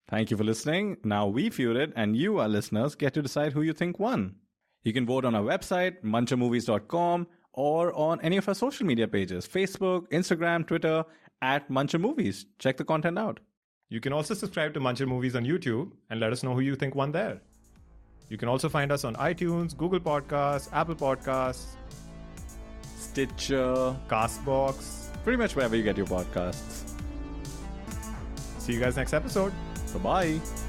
S3: Thank you for listening. Now we feuded, and you, our listeners, get to decide who you think won. You can vote on our website, munchermovies.com, or on any of our social media pages, Facebook, Instagram, Twitter, at Muncher Movies. Check the content out.
S4: You can also subscribe to Muncher Movies on YouTube and let us know who you think won there. You can also find us on iTunes, Google Podcasts, Apple Podcasts,
S3: Stitcher,
S4: Castbox,
S3: pretty much wherever you get your podcasts.
S4: See you guys next episode.
S3: Bye-bye.